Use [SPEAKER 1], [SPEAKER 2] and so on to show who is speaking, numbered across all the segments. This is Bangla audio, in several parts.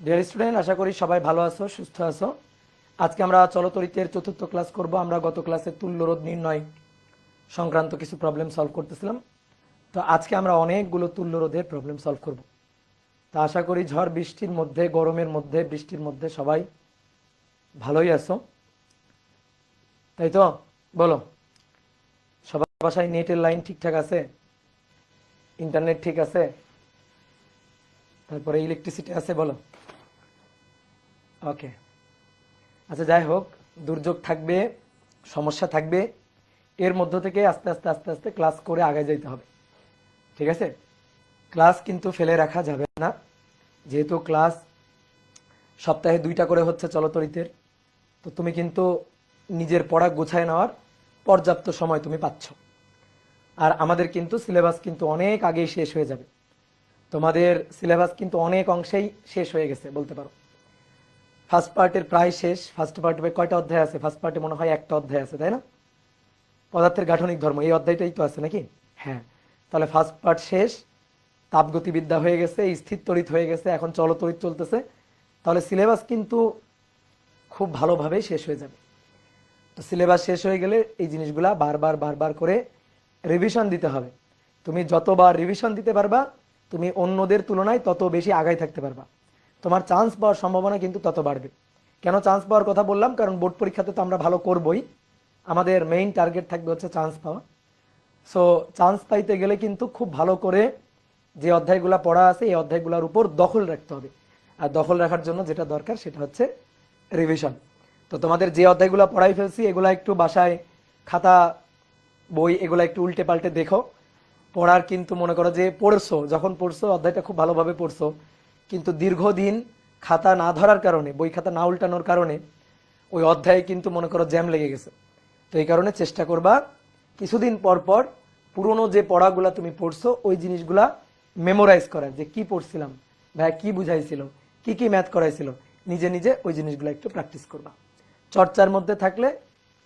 [SPEAKER 1] ডিয়ার স্টুডেন্ট, আশা করি সবাই ভালো আছো, সুস্থ আছো। আজকে আমরা চলতরিতের চতুর্থ ক্লাস করব। আমরা গত ক্লাসে তুল্যরোধ নির্ণয় সংক্রান্ত কিছু প্রবলেম সলভ করতেছিলাম। তো আজকে আমরা অনেকগুলো তুল্যরোধের প্রবলেম সলভ করব। তো আশা করি ঝড় বৃষ্টির মধ্যে, গরমের মধ্যে, বৃষ্টির মধ্যে সবাই ভালোই আছো, তাই তো? বলো, সবার বাসায় নেটের লাইন ঠিকঠাক আছে? ইন্টারনেট ঠিক আছে? তারপরে ইলেকট্রিসিটি আছে? বলো। ওকে, আচ্ছা, যাই হোক, দুর্যোগ থাকবে, সমস্যা থাকবে, এর মধ্য থেকে আস্তে আস্তে আস্তে আস্তে ক্লাস করে আগে যেতে হবে, ঠিক আছে? ক্লাস কিন্তু ফেলে রাখা যাবে না, যেহেতু ক্লাস সপ্তাহে 2টা করে হচ্ছে চলতরিতের। তো তুমি কিন্তু নিজের পড়া গোছায় নেওয়ার পর্যাপ্ত সময় তুমি পাচ্ছ। আর আমাদের কিন্তু সিলেবাস কিন্তু অনেক আগেই শেষ হয়ে যাবে। তোমাদের সিলেবাস কিন্তু অনেক অংশেই শেষ হয়ে গেছে বলতে পারো। ফার্স্ট পার্টের প্রায় শেষ। ফার্স্ট পার্টে কয়টা অধ্যায় আছে? ফার্স্ট পার্টে মনে হয় একটা অধ্যায় আছে, তাই না? পদার্থের গাঠনিক ধর্ম, এই অধ্যায়টাই তো আছে নাকি? হ্যাঁ, তাহলে ফার্স্ট পার্ট শেষ। তাপগতিবিদ্যা হয়ে গেছে, স্থির তড়িৎ হয়ে গেছে, এখন চলতড়িৎ চলতেছে। তাহলে সিলেবাস কিন্তু খুব ভালোভাবেই শেষ হয়ে যাবে। তো সিলেবাস শেষ হয়ে গেলে এই জিনিসগুলা বারবার বারবার করে রিভিশন দিতে হবে। তুমি যতবার রিভিশন দিতে পারবা, তুমি অন্যদের তুলনায় তত বেশি আগাই থাকতে পারবা। তোমার চান্স পাওয়ার সম্ভাবনা কিন্তু তত বাড়বে। কেন চান্স পাওয়ার কথা বললাম? কারণ বোর্ড পরীক্ষাতে তো আমরা ভালো করবই, আমাদের মেইন টার্গেট থাকবে হচ্ছে চান্স পাওয়া। সো চান্স পাইতে গেলে কিন্তু খুব ভালো করে যে অধ্যায়গুলো পড়া আছে এই অধ্যায়গুলোর উপর দখল রাখতে হবে। আর দখল রাখার জন্য যেটা দরকার সেটা হচ্ছে রিভিশন। তো তোমাদের যে অধ্যায়গুলো পড়াই ফেলছি এগুলা একটু বাসায় খাতা বই এগুলা একটু উল্টে পাল্টে দেখো। পড়ার কিন্তু মনে করো যে পড়ছো, যখন পড়ছো অধ্যায়টা খুব ভালোভাবে পড়ছো, কিন্তু দীর্ঘদিন খাতা না ধরার কারণে, বই খাতা না উল্টানোর কারণে ওই অধ্যায়ে কিন্তু মনে করো জ্যাম লেগে গেছে। তো এই কারণে চেষ্টা করবা কিছুদিন পর পর পুরনো যে পড়াগুলা তুমি পড়ছো ওই জিনিসগুলা মেমোরাইজ করার, যে কি পড়ছিলাম, ভাই কি বুঝাইছিল, কি কি ম্যাথ করাইছিল, নিজে নিজে ওই জিনিসগুলো একটু প্র্যাকটিস করবা। চর্চার মধ্যে থাকলে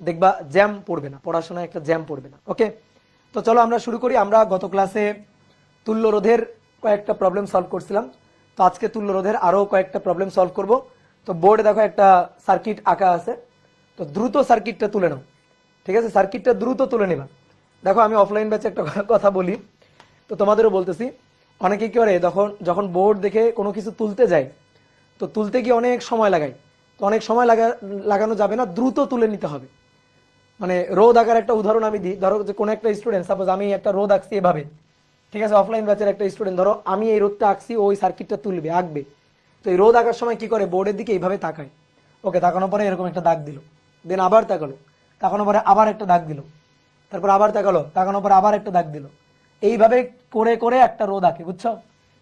[SPEAKER 1] দেখবা জ্যাম পড়বে না, পড়াশোনায় একটা জ্যাম পড়বে না। ওকে, তো চলো আমরা শুরু করি। আমরা গত ক্লাসে তুল্যরোধের কয়েকটা প্রবলেম সলভ করছিলাম। তো আজকে তুল্যরোধের আরও কয়েকটা প্রবলেম সলভ করব। তো বোর্ডে দেখো একটা সার্কিট আঁকা আছে, তো দ্রুত সার্কিটটা তুলে নাও, ঠিক আছে? সার্কিটটা দ্রুত তুলে নেবা। দেখো, আমি অফলাইন ব্যাচে একটা কথা বলি, তো তোমাদেরও বলতেছি। অনেকে কি করে, যখন বোর্ড দেখে কোনো কিছু তুলতে যায়, তো তুলতে গিয়ে অনেক সময় লাগায়। তো অনেক সময় লাগানো যাবে না, দ্রুত তুলে নিতে হবে। মানে রোদ আঁকার একটা উদাহরণ আমি দিই। ধরো যে কোনো একটা স্টুডেন্ট, সাপোজ আমি একটা রোদ আঁকছি এভাবে, ঠিক আছে? অফলাইন ব্যাচের একটা স্টুডেন্ট, ধরো আমি এই রোদটা আঁকছি, ওই সার্কিটটা তুলবে, আঁকবে। তো এই রোদ আঁকার সময় কি করে, বোর্ডের দিকে এইভাবে তাকায়। ওকে, তাকানোর পরে এরকম একটা দাগ দিল, দেন আবার তাকালো, তাকানোর পরে আবার একটা দাগ দিল, তারপর আবার তাকালো, তাকানোর পরে আবার একটা দাগ দিল। এইভাবে করে করে একটা রোদ আঁকে, বুঝছো?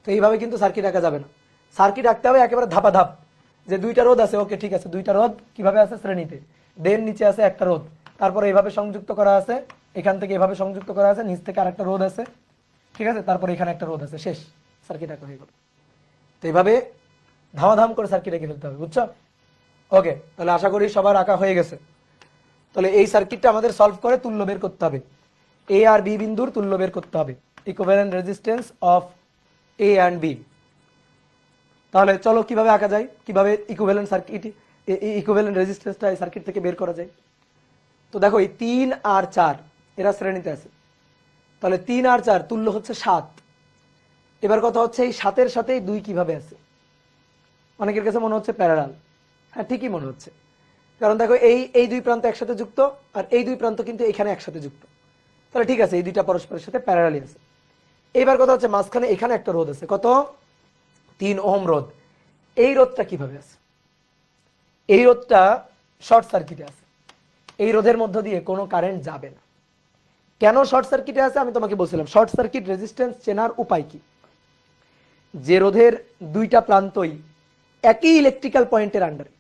[SPEAKER 1] তো এইভাবে কিন্তু সার্কিট আঁকা যাবে না। সার্কিট আঁকতে হবে একেবারে ধাপা ধাপ। যে 2টা রোদ আছে, ওকে ঠিক আছে, 2টা রোদ কিভাবে আছে শ্রেণীতে, দেন নিচে আছে একটা রোদ, তারপরে এইভাবে সংযুক্ত করা আছে, এখান থেকে এভাবে সংযুক্ত করা আছে, নিচ থেকে আরেকটা রোদ আছে, ঠিক আছে? তারপরে এখানে একটা রোদ আছে, শেষ, সার্কিট আঁকা হয়ে গেল। তো এইভাবে ধামাধাম করে সার্কিট এঁকে ফেলতে হবে, বুঝছো? ওকে, তাহলে আশা করি সবার আঁকা হয়ে গেছে। তাহলে এই সার্কিটটা আমাদের সলভ করে তুল্য বের করতে হবে। এ আর বি বিন্দুর তুল্য বের করতে হবে, equivalent resistance of A and B. তাহলে চলো কিভাবে আঁকা যায়, কিভাবে ইকুইভ্যালেন্ট সার্কিট, ইকুইভ্যালেন্ট রেজিস্ট্যান্সটা এই সার্কিট থেকে বের করা যায়। তো দেখো, এই 3 আর 4 এরা শ্রেণীতে আছে। তাহলে 3 আর 4 তুল্য হচ্ছে 7। এবার কথা হচ্ছে এই 7-এর সাথে 2 কিভাবে আছে? অনেকের কাছে মনে হচ্ছে প্যারালাল। হ্যাঁ, ঠিকই মনে হচ্ছে, কারণ দেখো এই 2 প্রান্ত একসাথে যুক্ত, আর এই 2 প্রান্ত কিন্তু এখানে একসাথে যুক্ত। তাহলে ঠিক আছে, এই 2টা পরস্পরের সাথে প্যারালালি আছে। এইবার কথা হচ্ছে মাঝখানে এখানে একটা রোধ আছে, কত? 3 ওহম রোধ। এই রোধটা কিভাবে আছে? এই রোধটা শর্ট সার্কিটে আছে। এই রোধের মধ্য দিয়ে কোনো কারেন্ট যাবে না। কেন শর্ট সার্কিটে আছে আমি তোমাকে বলছিলাম। শর্ট সার্কিট রেজিস্ট্যান্স চেনার উপায় কি? যে রোধের 2টা প্রান্তই একই ইলেকট্রিক্যাল পয়েন্টের আন্ডারে,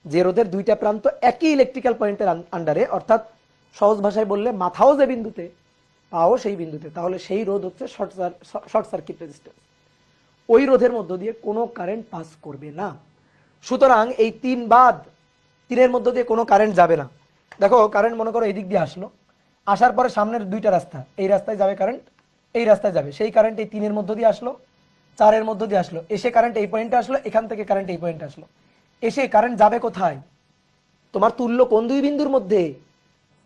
[SPEAKER 1] যে রোধের 2টা প্রান্ত একই ইলেকট্রিক্যাল পয়েন্টের আন্ডারে, অর্থাৎ সহজ ভাষায় বললে মাথাও যে বিন্দুতে, পাও সেই বিন্দুতে, তাহলে সেই রোধ হচ্ছে শর্ট সার্কিট রেজিস্ট্যান্স। ওই রোধের মধ্য দিয়ে কোনো কারেন্ট পাস করবে না। সুতরাং এই 3 বাদ, 3-এর মধ্য দিয়ে কোনো কারেন্ট যাবে না। দেখো, কারেন্ট মনে করো এই দিক দিয়ে আসলো, আসার পরে সামনের 2টা রাস্তা, এই রাস্তায় যাবে কারেন্ট, এই রাস্তায় যাবে, সেই কারেন্ট এই 3-এর মধ্য দিয়ে আসলো, 4 এর মধ্য দিয়ে আসলো, এসে কারেন্ট এই পয়েন্টে আসলো, এখান থেকে কারেন্ট এই পয়েন্টে আসলো, এসে কারেন্ট যাবে কোথায়? তোমার তুল্য কোন দুই বিন্দুর মধ্যে?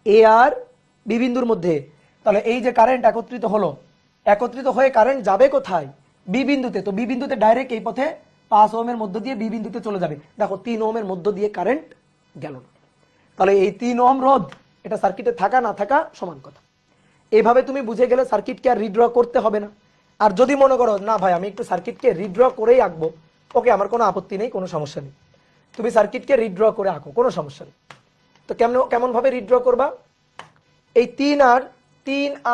[SPEAKER 1] এ আর বি বিন্দুর মধ্যে। তাহলে এই যে কারেন্ট একত্রিত হলো, একত্রিত হয়ে কারেন্ট যাবে কোথায়? বি বিন্দুতে। তো বি বিন্দুতে ডাইরেক্ট এই পথে 5 ওহমের মধ্য দিয়ে বি বিন্দুতে চলে যাবে। দেখো 3 ওহমের মধ্য দিয়ে কারেন্ট গেল না। তাহলে এই 3 ওহম রোধ, এটা সার্কিটে থাকা না থাকা সমান কথা। এইভাবে তুমি বুঝে গেলে সার্কিটকে আর রিড্র করতে হবে না। আর যদি মনে করো না ভাই আমি একটু সার্কিটকে রিড্র করেই আঁকবো, ওকে, আমার কোনো আপত্তি নেই, কোনো সমস্যা নেই, তুমি সার্কিটকে রিড্র করে আঁকো, কোনো সমস্যা নেই। তো কেমন ভাবে রিড্র করবা? এই 3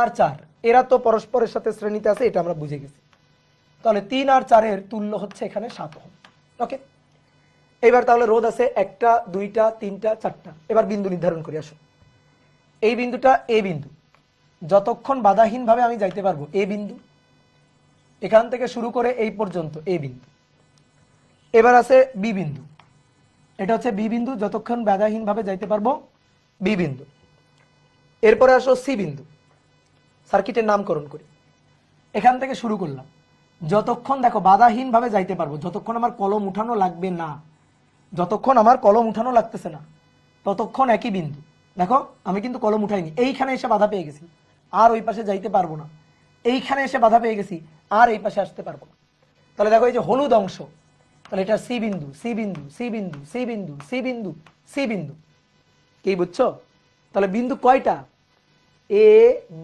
[SPEAKER 1] আর 4 এরা তো পরস্পরের সাথে শ্রেণীতে আছে, এটা আমরা বুঝে গেছি। তাহলে 3 আর 4 এর তুল্য হচ্ছে এখানে 7 ওহম। ওকে, এবার তাহলে রোধ আছে 1টা 2টা 3টা 4টা। এবার বিন্দু নির্ধারণ করি, আসো। এই বিন্দুটা এ বিন্দু, যতক্ষণ বাধাহীন ভাবে আমি যাইতে পারবো এ বিন্দু, এখান থেকে শুরু করে এই পর্যন্ত এ বিন্দু। এবার আছে বি বিন্দু, এটা হচ্ছে বি বিন্দু, যতক্ষণ বাধাহীন ভাবে যাইতে পারবো বি বিন্দু। এরপরে আসো সি বিন্দু, সার্কিটের নামকরণ করি। এখান থেকে শুরু করলাম, যতক্ষণ দেখো বাধাহীন ভাবে যাইতে পারবো, যতক্ষণ আমার কলম উঠানো লাগবে না, যতক্ষণ আমার কলম উঠানো লাগতেছে না, ততক্ষণ একই বিন্দু। দেখো আমি কিন্তু কলম উঠাইনি, এইখানে এসে বাধা পেয়ে গেছি, আর ওই পাশে যাইতে পারবো না, এইখানে এসে বাধা পেয়ে গেছি, আর এই পাশে আসতে পারবো না। তাহলে দেখো এই যে হলুদ অংশ, তাহলে এটা সি বিন্দু, সি বিন্দু, সি বিন্দু, সি বিন্দু, সি বিন্দু, সি বিন্দু। কি বুঝছো? তাহলে বিন্দু কয়টা? A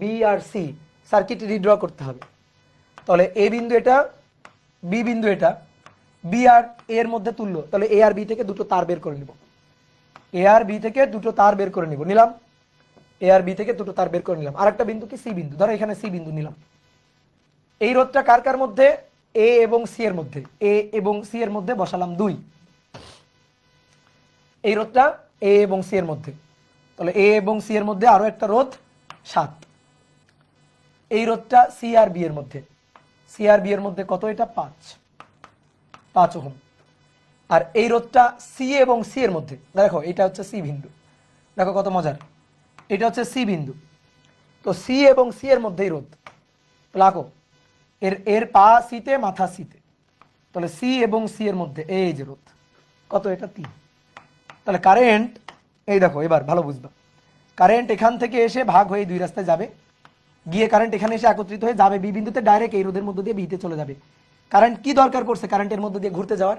[SPEAKER 1] B R C. Circuit redraw করতে হবে। তাহলে এ বিন্দু এটা, বি বিন্দু এটা, বি আর এর মধ্যে তুল্য, তাহলে এ আর বি থেকে দুটো তার বের করে নিব, এ আর বি থেকে দুটো তার বের করে নিব, নিলাম, এ আর বি থেকে দুটো তার বের করে নিলাম। আর একটা বিন্দু কি? সি বিন্দু। ধরো এখানে সি বিন্দু নিলাম। এই রোধটা কার কার মধ্যে? এ এবং সি এর মধ্যে। এ এবং সি এর মধ্যে বসালাম 2। এই রোধটা এ এবং সি এর মধ্যে, তাহলে এ এবং সি এর মধ্যে আরো একটা রোধ 7। এই রোধটা সি আর বি এর মধ্যে, সি আর বি এর মধ্যে কত? এটা 5 ওহম। আর এই রোধটা সি এবং সি এর মধ্যে, দেখো এটা হচ্ছে সি বিন্দু, দেখো কত মজার, এটা হচ্ছে সি বিন্দু। তো সি এবং সি এর মধ্যেই রোধ, লাগো এর পা সিতে, মাথা সিতে, তাহলে সি এবং সি এর মধ্যে এই যে রোধ কত? এটা 3। তাহলে কারেন্ট, এই দেখো এবার ভালো বুঝবা, কারেন্ট এখান থেকে এসে ভাগ হয়ে 2 রাস্তায় যাবে, গিয়ে কারেন্ট এখানে এসে একত্রিত হয়ে যাবে বি বিন্দুতে, ডাইরেক্ট এই রোধের মধ্য দিয়ে বিতে চলে যাবে। কারেন্ট কি দরকার করছে কারেন্টের মধ্য দিয়ে ঘুরতে যাওয়ার?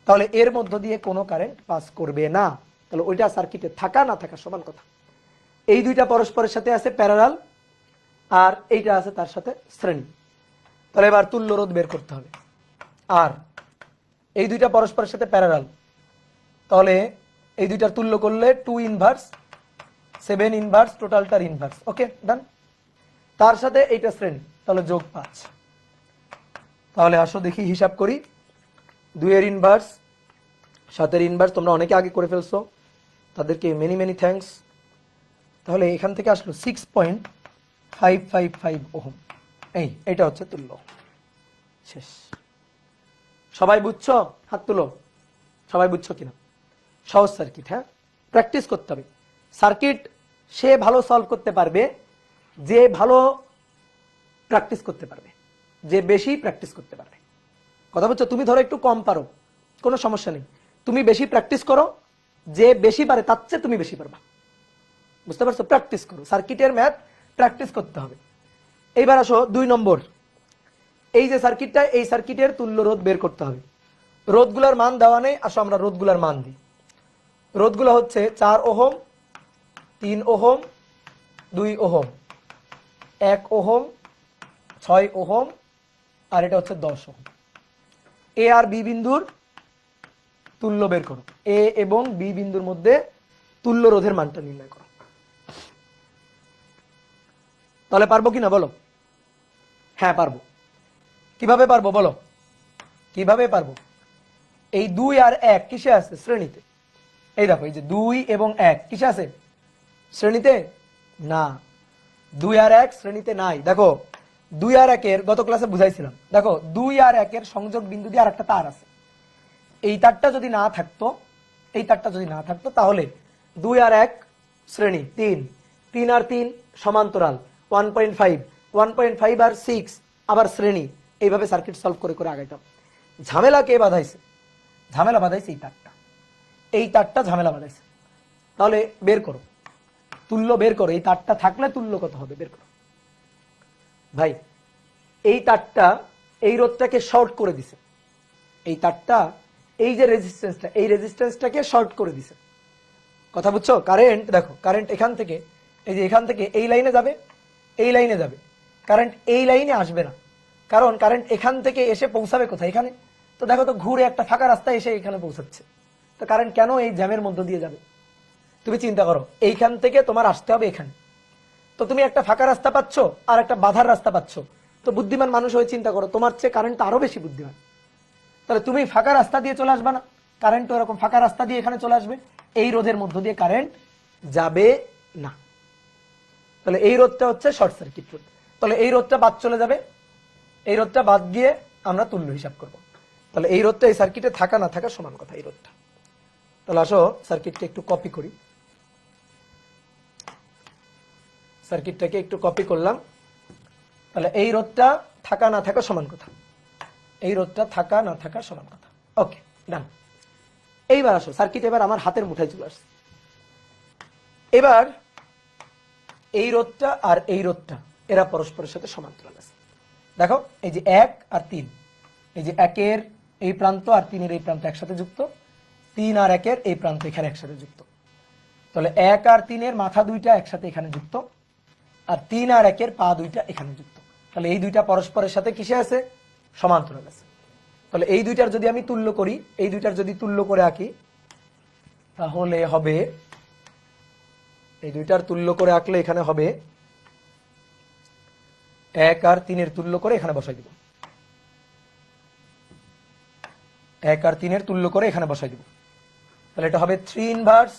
[SPEAKER 1] তাহলে এর মধ্য দিয়ে কোনো কারেন্ট পাস করবে না। তাহলে ওইটা সার্কিটে থাকা না থাকা সমান কথা। এই দুইটা পরস্পরের সাথে আছে প্যারালাল, আর এইটা আছে তার সাথে শ্রেণী। তাহলে এবার তুল্য রোধ বের করতে হবে। আর এই দুইটা পরস্পরের সাথে প্যারালাল, তাহলে এই দুইটার তুল্য করলে 2 ইনভার্স 7 ইনভার্স, টোটালটার ইনভার্স। ওকে, ডান। তার সাথে এইটা শ্রেণী, তাহলে যোগ 5। তাহলে আসো দেখি হিসাব করি। 2 এর ইনভার্স, 7 এর ইনভার্স, তোমরা অনেকে আগে করে ফেলছো, তাদেরকে মেনি মেনি থ্যাঙ্কস। তাহলে এখান থেকে আসলো 6.555 ওহম। এইটা হচ্ছে তুল্য। শেষ। সবাই বুঝছো? হাত তুলো, সবাই বুঝছো কিনা? সহজ সার্কিট, হ্যাঁ, প্র্যাকটিস করতে হবে। সার্কিট সে ভালো সলভ করতে পারবে যে ভালো প্র্যাকটিস করতে পারবে, যে বেশি প্র্যাকটিস করতে পারবে। কথা বলছো? তুমি ধরো একটু কম পারো, কোনো সমস্যা নেই, তুমি বেশি প্র্যাকটিস করো, যে বেশি পারে তার চেয়ে তুমি বেশি পারবা। বুঝতে পারছো? প্র্যাকটিস করো, সার্কিটের ম্যাথ প্র্যাকটিস করতে হবে। এইবার আসো 2 নম্বর, এই যে সার্কিটটা, এই সার্কিটের তুল্য রোধ বের করতে হবে। রোধগুলার মান দেওয়া নেই, আসো আমরা রোধগুলার মান দিই। রোধগুলো হচ্ছে 4 ohm, 3 ohm, 2 ohm, 1 ohm, 6 ohm, আর এটা হচ্ছে 10 ওহম। এ আর বি বিন্দুর তুল্য বের করো, এ এবং বি বিন্দুর মধ্যে তুল্য রোধের মানটা নির্ণয় করো। তাহলে পারবো কিনা বলো? হ্যাঁ পারবো। কিভাবে পারবো বলো? কিভাবে পারবো? এই 2 আর 1 কিসে আছে? শ্রেণীতে। এই দেখো, এই যে 2 এবং 1 কিসে আছে? শ্রেণীতে না, 2 আর 1 শ্রেণীতে নাই। দেখো 2 আর 1 এর গত ক্লাসে বুঝাইছিলাম, দেখো 2 আর 1 এর সংযোগ বিন্দু দিয়ে আরেকটা তার আছে। এই তারটা যদি না থাকতো, এই তারটা যদি না থাকতো, তাহলে 2 আর 1 শ্রেণী, 3 আর 3 সমান্তরাল, 1.5 আর 6 আবার শ্রেণী, এইভাবে সার্কিট সলভ করে করে আগাইতাম। ঝামেলা কে বাঁধাইছে? ঝামেলা বাঁধাইছে এই তারটা, এই তারটা ঝামেলা বাঁধাইছে। তাহলে বের করো, তুল্য বের করো, এই তারটা থাকলে তুল্য কত হবে বের করো। ভাই এই তারটা এই রোধটাকে শর্ট করে দিছে, এই তারটা এই যে রেজিস্ট্যান্সটা, এই রেজিস্ট্যান্সটাকে শর্ট করে দিছে। কথা বুঝছো? কারেন্ট দেখো, কারেন্ট এখান থেকে এই যে এখান থেকে এই লাইনে যাবে, এই লাইনে যাবে, কারেন্ট এই লাইনে আসবে না, কারণ কারেন্ট এখান থেকে এসে পৌঁছাবে কোথায়? এখানে। তো দেখো তো ঘুরে একটা ফাঁকা রাস্তায় এসে এখানে পৌঁছাচ্ছে, তো কারেন্ট কেন এই জ্যামের মধ্য দিয়ে যাবে? তুমি চিন্তা করো, এইখান থেকে তোমার আসতে হবে এখানে, তো তুমি একটা ফাঁকা রাস্তা পাচ্ছ আর একটা বাধার রাস্তা পাচ্ছ, তো বুদ্ধিমান মানুষ হয়ে চিন্তা করো, তোমার চেয়ে কারেন্ট আরো বেশি বুদ্ধিমান। তাহলে তুমি ফাঁকা রাস্তা দিয়ে চলে আসবে না, কারেন্ট এরকম ফাঁকা রাস্তা দিয়ে এখানে চলে আসবে, এই রোধের মধ্য দিয়ে কারেন্ট যাবে না। তাহলে এই রোধটা হচ্ছে শর্ট সার্কিট রোধ। তাহলে এই রোধটা বাদ চলে যাবে, এই রোধটা বাদ দিয়ে আমরা তুল্য হিসাব করব। তাহলে এই রোধটা এই সার্কিটে থাকা না থাকা সমান কথা, এই রোধটা। তাহলে আসো সার্কিটটা একটু কপি করি, সার্কিটটাকে একটু কপি করলাম। তাহলে এই রোধটা থাকা না থাকা সমান কথা, এই রোধটা থাকা না থাকা সমান কথা। ওকে, ডান। এইবার আসো সার্কিট এবার আমার হাতের মুঠায় চলে আসছে। এবার এই রোধটা আর এই রোধটা এরা পরস্পরের সাথে সমান্তরাল আছে। দেখো এই যে 1 আর 3, এই যে 1-এর এই প্রান্ত আর 3-এর এই প্রান্ত একসাথে যুক্ত, 3 আর 1-এর এই প্রান্ত এখানে একসাথে যুক্ত। তাহলে 1 আর 3-এর মাথা দুইটা একসাথে এখানে যুক্ত, আর 3 আর 1-এর পা দুইটা এখানে যুক্ত। তাহলে এই দুইটা পরস্পরের সাথে কিসে আছে? সমান্তরাল আছে। তাহলে এই দুইটার যদি আমি তুল্য করি, এই দুইটার যদি তুল্য করে আঁকি, তাহলে হবে, এই দুইটার তুল্য করে আঁকলে এখানে হবে 1 আর 3-এর তুল্য করে এখানে বসাই দিব, 1 আর 3-এর তুল্য করে এখানে বসাই দিব। তাহলে এটা হবে 3 ইনভার্স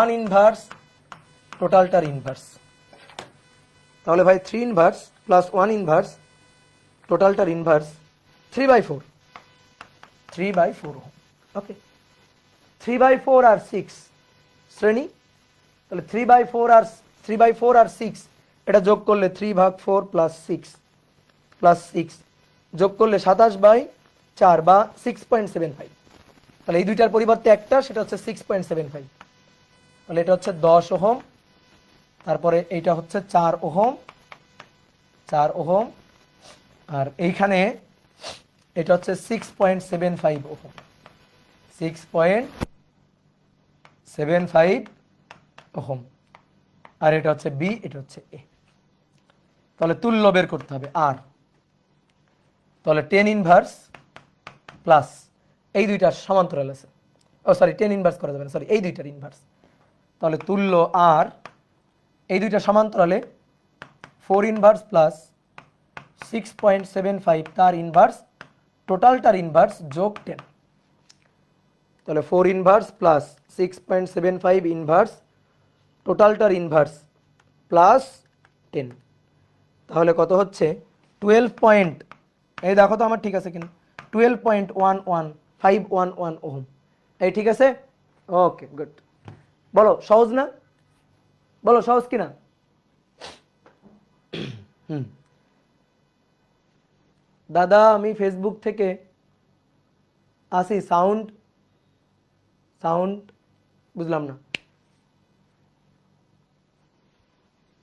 [SPEAKER 1] 1 ইনভার্স, টোটালটার ইনভার্স। তাহলে ভাই 3 ইনভার্স প্লাস 1 ইনভার্স, টোটালটার ইনভার্স 3/4, 3/4। ওকে, 3/4 আর 6 শ্রেণী। তাহলে 3/4 আর 6 এটা যোগ করলে 3/4 প্লাস 6 যোগ করলে 27/4 বা 6.75। তাহলে এই দুইটার পরিবর্তে একটা, সেটা হচ্ছে 6.75। তাহলে এটা হচ্ছে 10 ওহম, তারপরে এইটা হচ্ছে 4 ওহম, আর এইখানে এটা হচ্ছে 6.75 ওহম, 6.75 ওহম, আর এটা হচ্ছে বি, এটা হচ্ছে এ। তাহলে তুল্য বের করতে হবে আর, তাহলে 10 ইনভার্স প্লাস এই দুইটার সমান্তরাল আছে, ও সরি 10 ইনভার্স করা যাবে না, সরি এই দুইটার ইনভার্স। তাহলে তুল্য আর এই দুইটা সমান্তরালে 4 ইনভার্স প্লাস 6.75 তার ইনভার্স, টোটালটার ইনভার্স যোগ 10। তাহলে 4 ইনভার্স প্লাস 6.75 ইনভার্স, টোটালটার ইনভার্স প্লাস 10। তাহলে কত হচ্ছে? 12 এই দেখো তো আমার ঠিক আছে কিনা, 12.11511 ওহম। এই ঠিক আছে? ওকে, গুড। বলো সহজ না? বলো সহজ কিনা? দাদা আমি ফেসবুক থেকে আসি, সাউন্ড বুঝলাম না,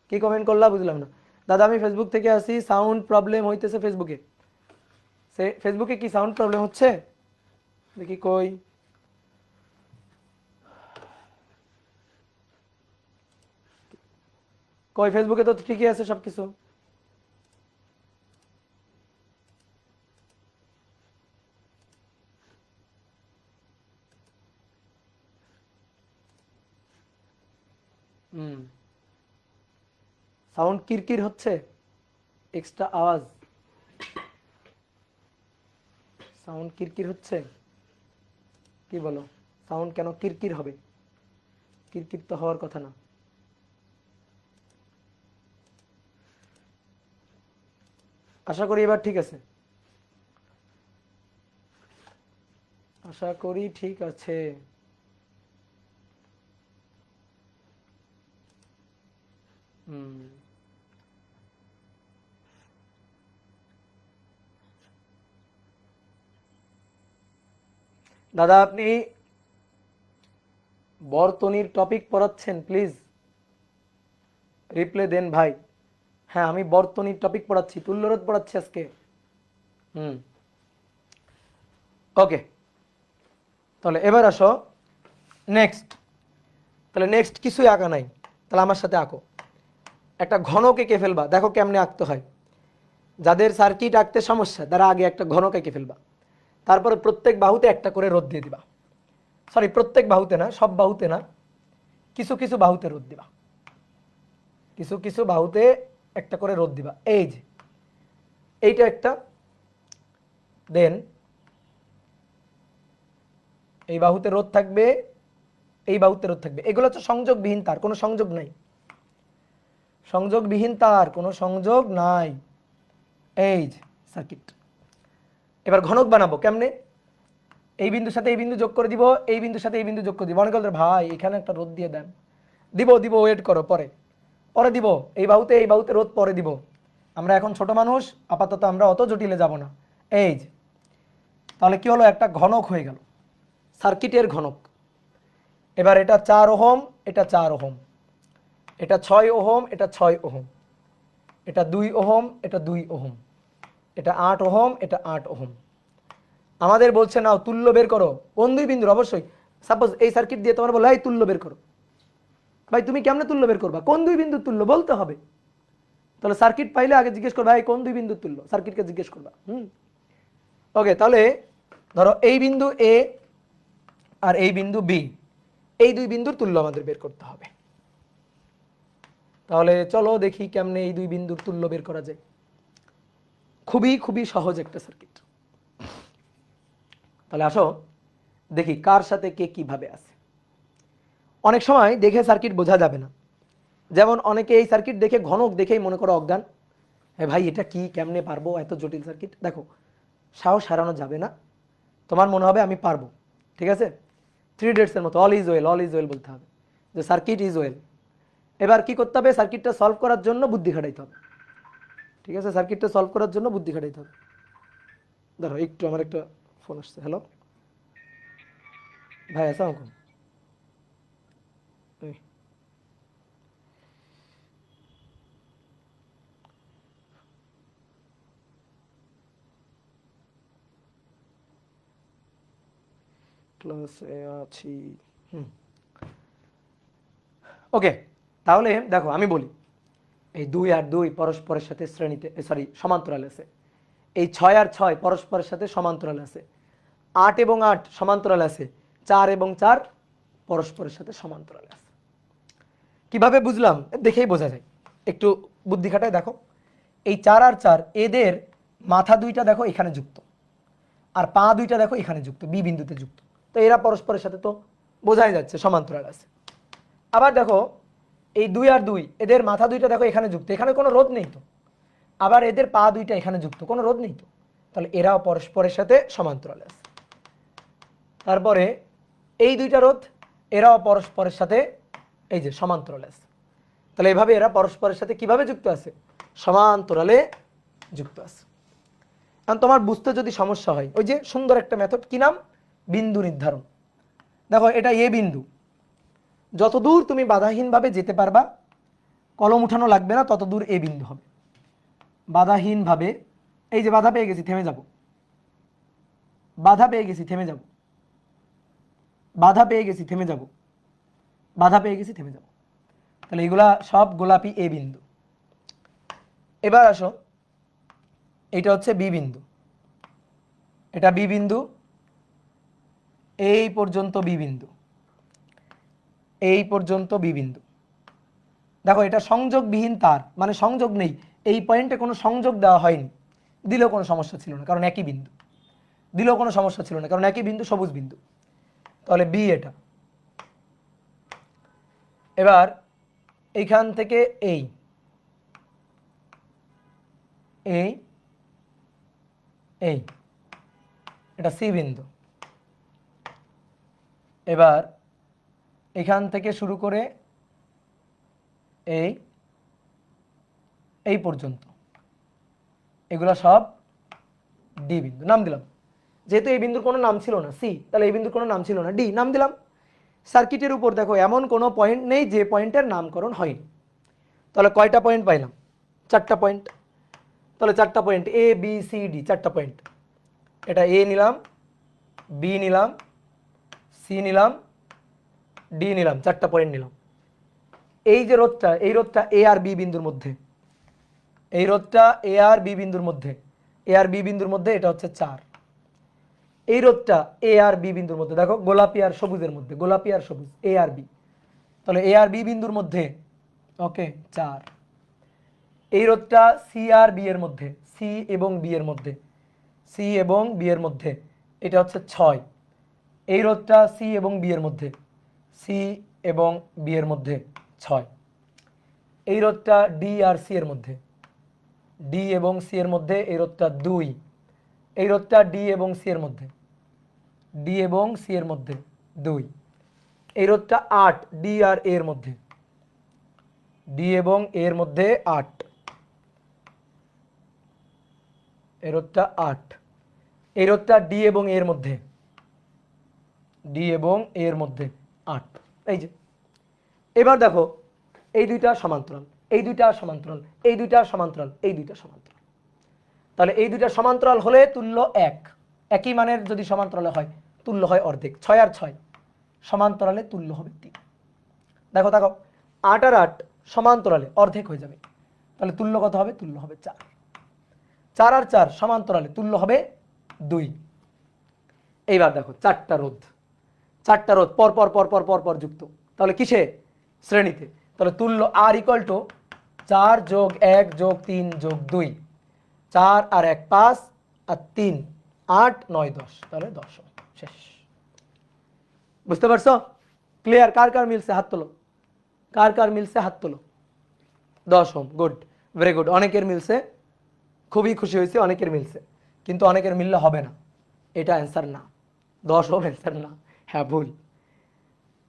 [SPEAKER 1] কি কমেন্ট করলা বুঝলাম না। দাদা আমি ফেসবুক থেকে আসি, সাউন্ড প্রবলেম হইতেছে ফেসবুকে। ফেসবুকে কি সাউন্ড প্রবলেম হচ্ছে? দেখি কই, ফেসবুকে তো ঠিকই আছে সবকিছু। সাউন্ড কিরকির হচ্ছে, এক্সট্রা আওয়াজ, সাউন্ড কিরকির হচ্ছে, কি বলো? সাউন্ড কেন কিরকির হবে? কিরকির তো হওয়ার কথা না। আশা করি এবার ঠিক আছে, আশা করি ঠিক আছে। দাদা আপনি বর্তনীর টপিক পড়াচ্ছেন, প্লিজ রিপ্লাই দেন ভাই। হ্যাঁ আমি বর্তনীর টপিক পড়াচ্ছি, তুল্যরোধ পড়াচ্ছি আজকে। ওকে, তাহলে এবার আসো নেক্সট। তাহলে নেক্সট কিছুই আঁকা নাই, তাহলে আমার সাথে আঁকো। একটা ঘনক এঁকে ফেলবা, দেখো কেমনে আঁকতে হয়। যাদের সার্কিট আঁকতে সমস্যা তারা আগে একটা ঘনক এঁকে ফেলবা, তারপরে প্রত্যেক বাহুতে একটা করে রোধ দিয়ে দিবা। সরি, প্রত্যেক বাহুতে না, সব বাহুতে না, কিছু কিছু বাহুতে রোধ দিবা, কিছু কিছু বাহুতে একটা করে রোধ দিবা। এই যে এইটা একটা, দেন এই বাহুতে রোধ থাকবে, এই বাহুতে রোধ থাকবে। এগুলো হচ্ছে সংযোগবিহীন তার, কোনো সংযোগ নাই, সংযোগবিহীন তার, কোনো সংযোগ নাই। এই যে সার্কিট। এবার ঘনক বানাবো কেমনে? এই বিন্দুর সাথে এই বিন্দু যোগ করে দিব, এই বিন্দুর সাথে এই বিন্দু যোগ করে দিব। অনেক বলতে ভাই এখানে একটা রোধ দিয়ে দেন, দিব দিব, ওয়েট করো, পরে পরে দিব। এই বাহুতে রোধ পরে দিব। আমরা এখন ছোট মানুষ, আপাতত আমরা অত জটিলে যাব না। এই যে তাহলে কি হলো, একটা ঘনক হয়ে গেল, সার্কিটের ঘনক। এবার এটা 4 ওহম, এটা 4 ওহম, এটা 6 ওহম, এটা 6 ওহম, এটা 2 ওহম, এটা 2 ওহম, এটা 8 ওহম, এটা 8 ওহম। আমাদের বলছে নাও তুল্য বের করো, কোন দুই বিন্দুর? অবশ্যই সাপোজ এই সার্কিট দিয়ে তোমার বলে এই তুল্য বের করো, ভাই তুমি কেমনে তুল্য বের করবা? কোন দুই বিন্দুর তুল্য বলতে হবে। তাহলে সার্কিট পাইলে আগে জিজ্ঞেস করবা এই কোন দুই বিন্দুর তুল্য, সার্কিটকে জিজ্ঞেস করবা। ওকে, তাহলে ধরো এই বিন্দু এ আর এই বিন্দু বি, এই দুই বিন্দুর তুল্য আমাদের বের করতে হবে। তাহলে চলো দেখি কেমনে এই দুই বিন্দুর তুল্য বের করা যায়। খুবই খুবই সহজ একটা সার্কিট। তাহলে আসো দেখি কার সাথে কে কিভাবে আছে। অনেক সময় দেখে সার্কিট বোঝা যাবে না, যেমন অনেকে এই সার্কিট দেখে ঘনক দেখেই মনে করো অজ্ঞান, হ্যাঁ ভাই এটা কি, কেমনে পারবো এত জটিল সার্কিট। দেখো সাহস হারানো যাবে না, তোমার মনে হবে আমি পারবো, ঠিক আছে। 3 ইডিয়টসের মতো all is well, all is well বলতে হবে, যে সার্কিট ইজ ওয়েল। এবার কি করতে হবে, সার্কিটটা সলভ করার জন্য বুদ্ধি খাটাইতে হবে, ঠিক আছে। সার্কিটটা সলভ করার জন্য বুদ্ধি খাটাইতে হবে। ধরো একটু আমার একটা ফোন আসছে। হ্যালো ভাই, আসসালামু আলাইকুম। এই, ক্লাসে আছি। ওকে, তাহলে দেখো আমি বলি, এই 2 আর 2 পরস্পরের সাথে শ্রেণীতে, সরি সমান্তরাল আছে। এই 6 আর 6 পরস্পরের সাথে সমান্তরাল আছে। 8 এবং 8 সমান্তরাল আছে। 4 এবং 4 পরস্পরের সাথে সমান্তরাল আছে। কিভাবে বুঝলাম? দেখেই বোঝা যায়, একটু বুদ্ধি খাটায় দেখো। এই 4 আর 4 এদের মাথা দুইটা দেখো এখানে যুক্ত, আর পা দুইটা দেখো এখানে যুক্ত, বি বিন্দুতে যুক্ত। তো এরা পরস্পরের সাথে তো বোঝাই যাচ্ছে সমান্তরাল আছে। আবার দেখো এই 2 আর 2 এদের মাথা দুইটা দেখো এখানে যুক্ত, এখানে কোনো রোধ নেই তো। আবার এদের পা দুইটা এখানে যুক্ত, কোনো রোধ নেই তো। তাহলে এরাও পরস্পরের সাথে সমান্তরাল আছে। তারপরে এই দুইটা রোধ, এরাও পরস্পরের সাথে এই যে সমান্তরাল আছে। তাহলে এভাবে এরা পরস্পরের সাথে কিভাবে যুক্ত আছে? সমান্তরালে যুক্ত আছে। কারণ তোমার বুঝতে যদি সমস্যা হয়, ওই যে সুন্দর একটা মেথড, কি নাম? বিন্দু নির্ধারণ। দেখো এটা এ বিন্দু, যতদূর তুমি বাধাহীনভাবে যেতে পারবা, কলম উঠানো লাগবে না, তত দূর এ বিন্দু হবে। বাধাহীনভাবে, এই যে বাধা পেয়ে গেছি থেমে যাব, বাধা পেয়ে গেছি থেমে যাব, বাধা পেয়ে গেছি থেমে যাব, বাধা পেয়ে গেছি থেমে যাব। তাহলে এগুলা সব গোলাপি এ বিন্দু। এবার আসো, এটা হচ্ছে বি বিন্দু, এটা বি বিন্দু, এই পর্যন্ত বি বিন্দু, এই পর্যন্ত বি বিন্দু। দেখো এটা সংযোগবিহীন তার, মানে সংযোগ নেই, এই পয়েন্টে কোনো সংযোগ দেওয়া হয়নি, দিলেও কোনো সমস্যা ছিল না কারণ একই বিন্দু, দিলেও কোনো সমস্যা ছিল না কারণ একই বিন্দু, সবুজ বিন্দু। তাহলে বি এটা। এবার এইখান থেকে এই এই এই এটা সি বিন্দু। এবার এখান থেকে শুরু করে এই এই পর্যন্ত এগুলো সব ডি বিন্দু, নাম দিলাম। যেহেতু এই বিন্দুর কোনো নাম ছিল না সি, তাহলে এই বিন্দুর কোনো নাম ছিল না ডি, নাম দিলাম। সার্কিটের উপর দেখো এমন কোনো পয়েন্ট নেই যে পয়েন্টের নামকরণ হয়নি। তাহলে কয়টা পয়েন্ট পাইলাম? 4টা পয়েন্ট। তাহলে 4টা point A B C D, 4টা পয়েন্ট। এটা এ নিলাম, বি নিলাম, সি নিলাম, ডি নিলাম, 4টা পয়েন্ট নিলাম। এই যে রোধটা, এই রোধটা এ আর বি বিন্দুর মধ্যে, এই রোধটা এ আর বি বিন্দুর মধ্যে, এ আর বি বিন্দুর মধ্যে এটা হচ্ছে 4। এই রোধটা এ আর বি বিন্দুর মধ্যে, দেখো গোলাপি আর সবুজের মধ্যে, গোলাপি আর সবুজ, এ আর বি। তাহলে এ আর বি বিন্দুর মধ্যে ওকে 4। এই রোধটা সি আর বি এর মধ্যে, সি এবং বি এর মধ্যে, সি এবং বি এর মধ্যে, এটা হচ্ছে 6। এই রোধটা সি এবং বি এর মধ্যে, সি এবং বি এর মধ্যে 6। এই রোধটা ডি আর সি এর মধ্যে, ডি এবং সি এর মধ্যে, এই রোধটা 2। এই রোধটা ডি এবং সি এর মধ্যে, ডি এবং সি এর মধ্যে 2। এই রোধটা 8 ডি আর এ এর মধ্যে, ডি এবং এ এর মধ্যে 8। এই রোধটা 8। এই রোধটা ডি এবং এ এর মধ্যে, ডি এবং এ এর মধ্যে 8। এই যে এবার দেখো এই দুইটা সমান্তরাল, এই দুইটা সমান্তরাল, এই দুইটা সমান্তরাল, এই দুইটা সমান্তরাল। তাহলে এই দুইটা সমান্তরাল হলে তুল্য 1, একই মানের যদি সমান্তরালে হয় তুল্য হয় অর্ধেক। 6 আর 6 সমান্তরালে তুল্য হবে 3। দেখো দেখো 8 আর 8 সমান্তরালে অর্ধেক হয়ে যাবে, তাহলে তুল্য কত হবে? তুল্য হবে 4। 4 আর 4 সমান্তরালে তুল্য হবে 2। এইবার দেখো 4টা রোধ, 4টা রোধ পর পর পর পর পর পর যুক্ত, তাহলে কিসে? শ্রেণীতে। তাহলে তুল্য আর ইকুয়াল টু 4 যোগ 1 যোগ 3 যোগ 2, 4 আর 1 5 আর 3 8 9 10, তাহলে 10 শেষ। বুঝতে পারছো? ক্লিয়ার? কার কার মিলছে হাত তোলো, কার কার মিলছে হাত তোলো। 10 ওহম, গুড, ভেরি গুড। অনেকের মিলছে, খুবই খুশি হয়েছে, অনেকের মিলছে, কিন্তু অনেকের মিললে হবে না, এটা অ্যান্সার না। 10 ওহম অ্যান্সার না, হ্যাঁ ভুল।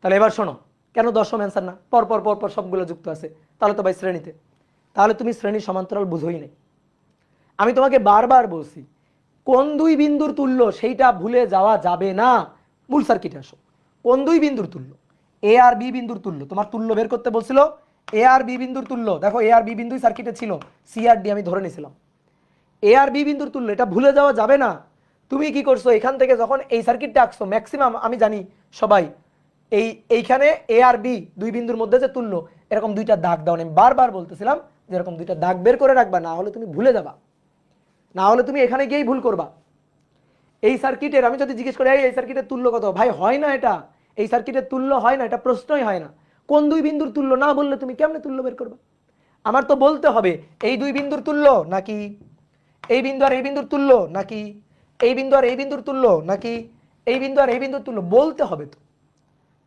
[SPEAKER 1] তাহলে এবার শোনো, কেন 10 ওহম অ্যান্সার না? পর পর পর পর সবগুলো যুক্ত আছে, তাহলে তো ভাই শ্রেণীতে। তাহলে তুমি শ্রেণী সমান্তরাল বুঝোই নাই। আমি তোমাকে বারবার বলছি কোন দুই বিন্দুর তুল্য সেইটা ভুলে যাওয়া যাবে না। মূল সার্কিটে আসো, কোন দুই বিন্দুর তুল্য? এ আর বি বিন্দুর তুল্য। তোমার তুল্য বের করতে বলছিল, এ আর বি বিন্দুর তুল্য। দেখো এ আর বি বিন্দুই সার্কিটে ছিল, সি আর ডি আমি ধরে নিয়েছিলাম। এ আর বি বিন্দুর তুল্য, এটা ভুলে যাওয়া যাবে না। তুমি কি করছো, এখান থেকে যখন এই সার্কিটটা আঁকছো, ম্যাক্সিমাম আমি জানি সবাই এইখানে এ আর বি দুই বিন্দুর মধ্যে যে তুল্য, এরকম দুইটা দাগ দাও। আমি বারবার বলতেছিলাম যে এরকম দুইটা দাগ বের করে রাখবা, না হলে তুমি ভুলে যাবা, না হলে তুমি এখানে গিয়েই ভুল করবা। এই সার্কিটের আমি যদি জিজ্ঞেস করি এই সার্কিটের তুল্য কত, ভাই হয় না এটা, এই সার্কিটের তুল্য হয় না, এটা প্রশ্নই হয় না। কোন দুই বিন্দুর তুল্য না বললে তুমি কেমনে তুল্য বের করবা? আমার তো বলতে হবে এই দুই বিন্দুর তুল্য, নাকি এই বিন্দু আর এই বিন্দুর তুল্য, নাকি এই বিন্দু আর এই বিন্দুর তুল্য, নাকি এই বিন্দু আর এই বিন্দুর তুল্য, বলতে হবে তো।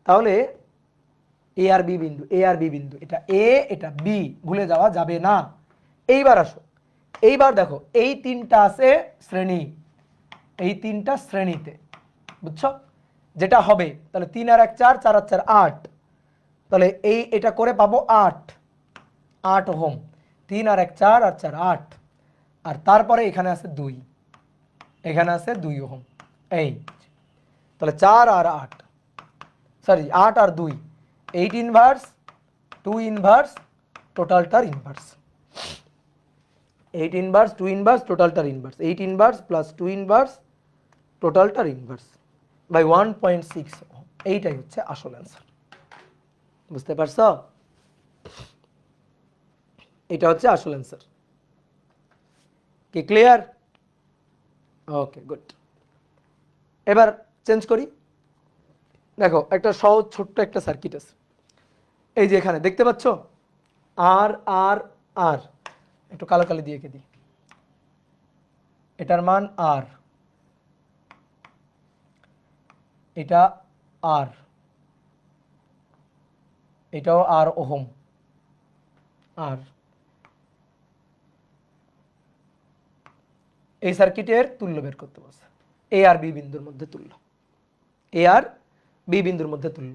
[SPEAKER 1] তাহলে এ আর বি বিন্দু, এ আর বি বিন্দু, এটা এ এটা বি, ভুলে যাওয়া যাবে না। এইবার আসো, এইবার দেখো এই তিনটা আছে শ্রেণী, এই তিনটা শ্রেণীতে, বুঝছো? যেটা হবে তাহলে 3 আর 1 4, 4 আর 4 8, তাহলে এই এটা করে পাবো 8 ওহম। 3 আর 1 4 আর 4 8, আর তারপরে এখানে আছে 2, এখানে আছে 2 ওহম। এই তাহলে 4 আর 8, সরি 8 আর 2, 8 ইনভার্স 2 ইনভার্স টোটালটার ইনভার্স, 8 ইনভার্স 2 ইনভার্স টোটালটার ইনভার্স, 8 ইনভার্স প্লাস 2 ইনভার্স টোটালটার ইনভার্স বাই 1.6। এইটাই হচ্ছে আসল অ্যান্সার। বুঝতে পারছো? এটা হচ্ছে আসল অ্যান্সার। কি ক্লিয়ার? Okay good. এবার চেঞ্জ করি। দেখো একটা সহজ ছোট্ট একটা সার্কিট আছে, এই যে এখানে দেখতে পাচ্ছ আর আর আর, একটু কালো কালি দিয়ে দিই, এটার মান আর, এটা আর, এটাও আর ওহম, আর এই সার্কিটের তুল্য বের করতে বলছে, এ আর বি বিন্দুর মধ্যে তুল্য, এ আর বি বিন্দুর মধ্যে তুল্য।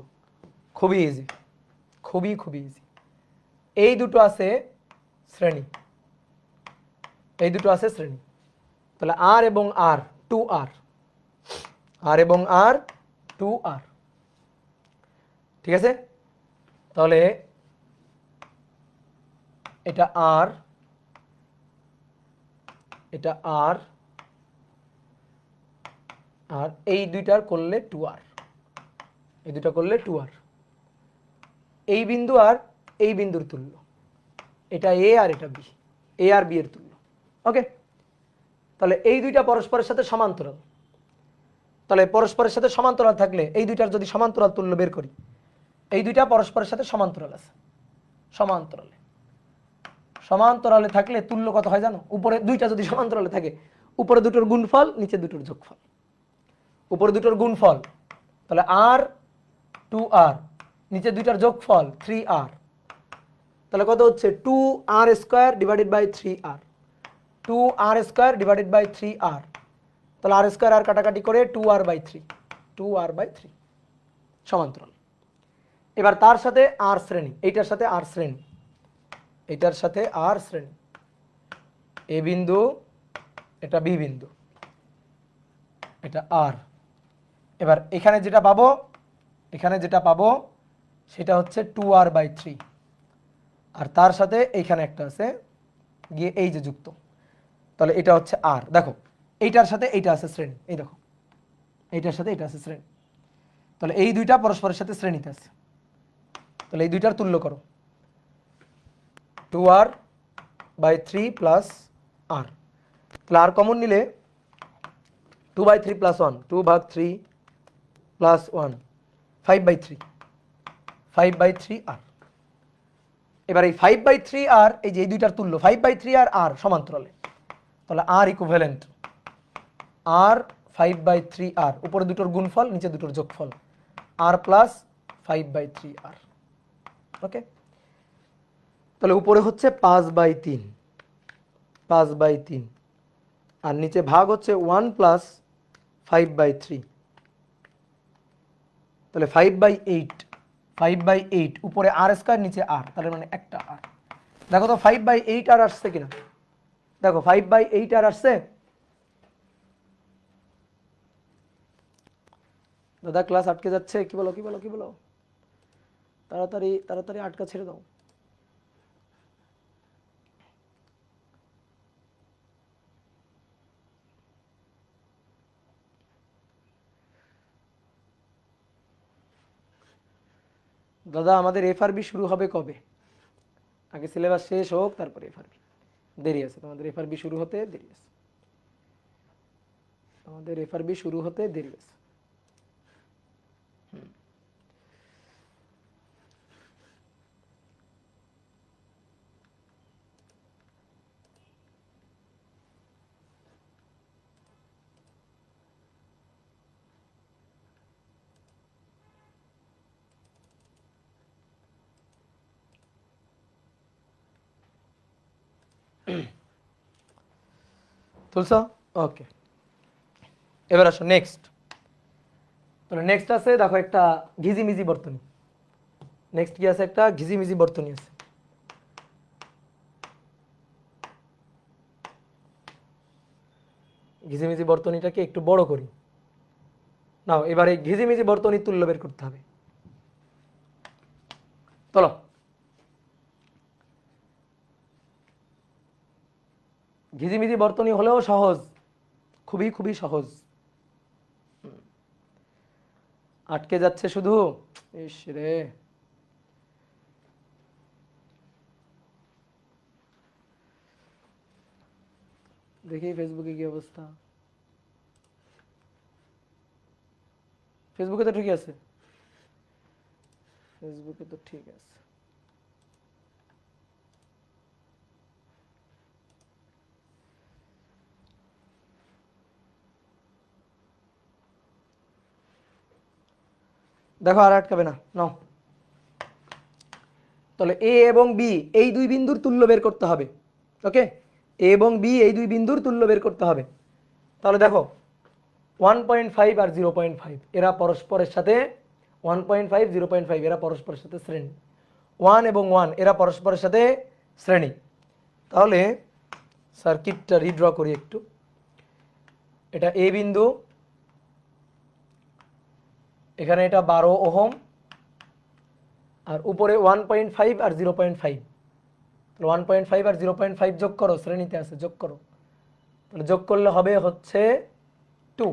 [SPEAKER 1] খুবই ইজি, খুবই খুবই ইজি। এই দুটো আছে শ্রেণী, এই দুটো আছে শ্রেণী, তাহলে আর এবং আর 2R, আর এবং আর 2r, ঠিক আছে? তাহলে এটা আর, এটা আর, আর এই দুইটার করলে 2r, এই দুইটা করলে 2r। এই বিন্দু আর এই বিন্দুর তুল্য, এটা এ আর এটা বি, এ আর বি এর তুল্য। ওকে, তাহলে এই দুইটা পরস্পরের সাথে সমান্তরাল। তাহলে পরস্পরের সাথে সমান্তরাল থাকলে এই দুইটার যদি সমান্তরাল তুল্য বের করি, এই দুইটা পরস্পরের সাথে সমান্তরাল আছে, সমান্তরালে, সমান্তরালে থাকলে তুল্য কত হয় জানো? উপরে দুইটা যদি সমান্তরালে থাকে, উপরে দুটোর গুণফল, নিচে দুটোর যোগফল। উপরে দুটোর গুণফল তাহলে আর 2r, নিচে দুইটার যোগফল 3r, তাহলে কত হচ্ছে 2r square divided by 3r, 2r square divided by 3r। তাহলে আর স্কয়ার আর কাটাকাটি করে 2r/3, 2r/3 সমান্তরাল। এবার তার সাথে আর শ্রেণী, এইটার সাথে আর শ্রেণী, এইটার সাথে আর শ্রেণী, এ বিন্দু, এটা বি বিন্দু, এটা আর। এবার এখানে যেটা পাবো, এখানে যেটা পাবো সেটা হচ্ছে 2r/3, আর তার সাথে এইখানে একটা আছে গিয়ে এই যে যুক্ত, তাহলে এটা হচ্ছে আর। দেখো এইটার সাথে এইটা আছে শ্রেণী, এই দেখো এইটার সাথে এটা আছে শ্রেণী, তাহলে এই দুইটা পরস্পরের সাথে শ্রেণীতে আছে। তাহলে এই দুইটার তুল্য করো, 2r/3 প্লাস আর। তাহলে আর কমন নিলে 2/3 প্লাস 1, 2/3 প্লাস 1, 5/3, 5/3 আর। এবার এই 5/3 আর এই যে এই দুইটার তুল্য 5/3 আর আর সমান্তরালে, তাহলে আর ইকুইভ্যালেন্ট আর 5/3 আর, উপরে দুটোর গুণফল, নিচে দুটোর যোগফল, আর প্লাস 5/3 আর। ওকে, তাহলে উপরে হচ্ছে 5/3, 5/3, আর নিচে ভাগ হচ্ছে 1 প্লাস 5/3, তাহলে 5/8, 5/8, উপরে আর স্কয়ার নিচে আর, তাহলে মানে একটা আর। দেখো তো 5/8 আর আসছে কিনা, দেখো 5/8 আর আসছে। দাদা ক্লাস আটকে যাচ্ছে, কি বলো কি বলো কি বলো, তাড়াতাড়ি তাড়াতাড়ি আটকা ছেড়ে দাও। দাদা আমাদের এফআরবি শুরু হবে কবে? আগে সিলেবাস শেষ হোক তারপরে এফআরবি, দেরি আছে তোমাদের, এফআরবি শুরু হতে দেরি আছে, আমাদের এফআরবি শুরু হতে দেরি আছে। তুলছো? ওকে, এবার আসো নেক্সট। তাহলে নেক্সট আছে দেখো একটা ঘিজিমিজি বর্তনী। নেক্সট কি আছে? একটা ঘিজিমিজি বর্তনী আছে। ঘিজিমিজি বর্তনীটাকে একটু বড় করি। নাও এবারে ঘিজিমিজি বর্তনীর তুল্য বের করতে হবে। চলো, ঘিজিমিজি বর্তনী হলেও সহজ, খুবই খুবই সহজ। আটকে যাচ্ছে শুধু, ইস রে। দেখি ফেসবুকে কি অবস্থা। ফেসবুকে তো ঠিক আছে, ফেসবুকে তো ঠিক আছে। দেখো আর আটকাবে না, নাও। তাহলে এ এবং বি এই দুই বিন্দুর তুল্য বের করতে হবে। ওকে, এ এবং বি এই দুই বিন্দুর তুল্য বের করতে হবে। তাহলে দেখো 1.5 আর 0.5 এরা পরস্পরের সাথে, 1.5 0.5 এরা পরস্পরের সাথে শ্রেণী, 1 এবং 1 এরা পরস্পরের সাথে শ্রেণী। তাহলে সার্কিটটা রিড্র করি একটু। এটা এ বিন্দু, এখানে এটা 12 ওহম, আর উপরে 1.5 আর 0.5, তাহলে 1.5 আর 0.5 যোগ করো, শ্রেণীতে আছে, যোগ করো, তাহলে যোগ করলে হবে হচ্ছে 2।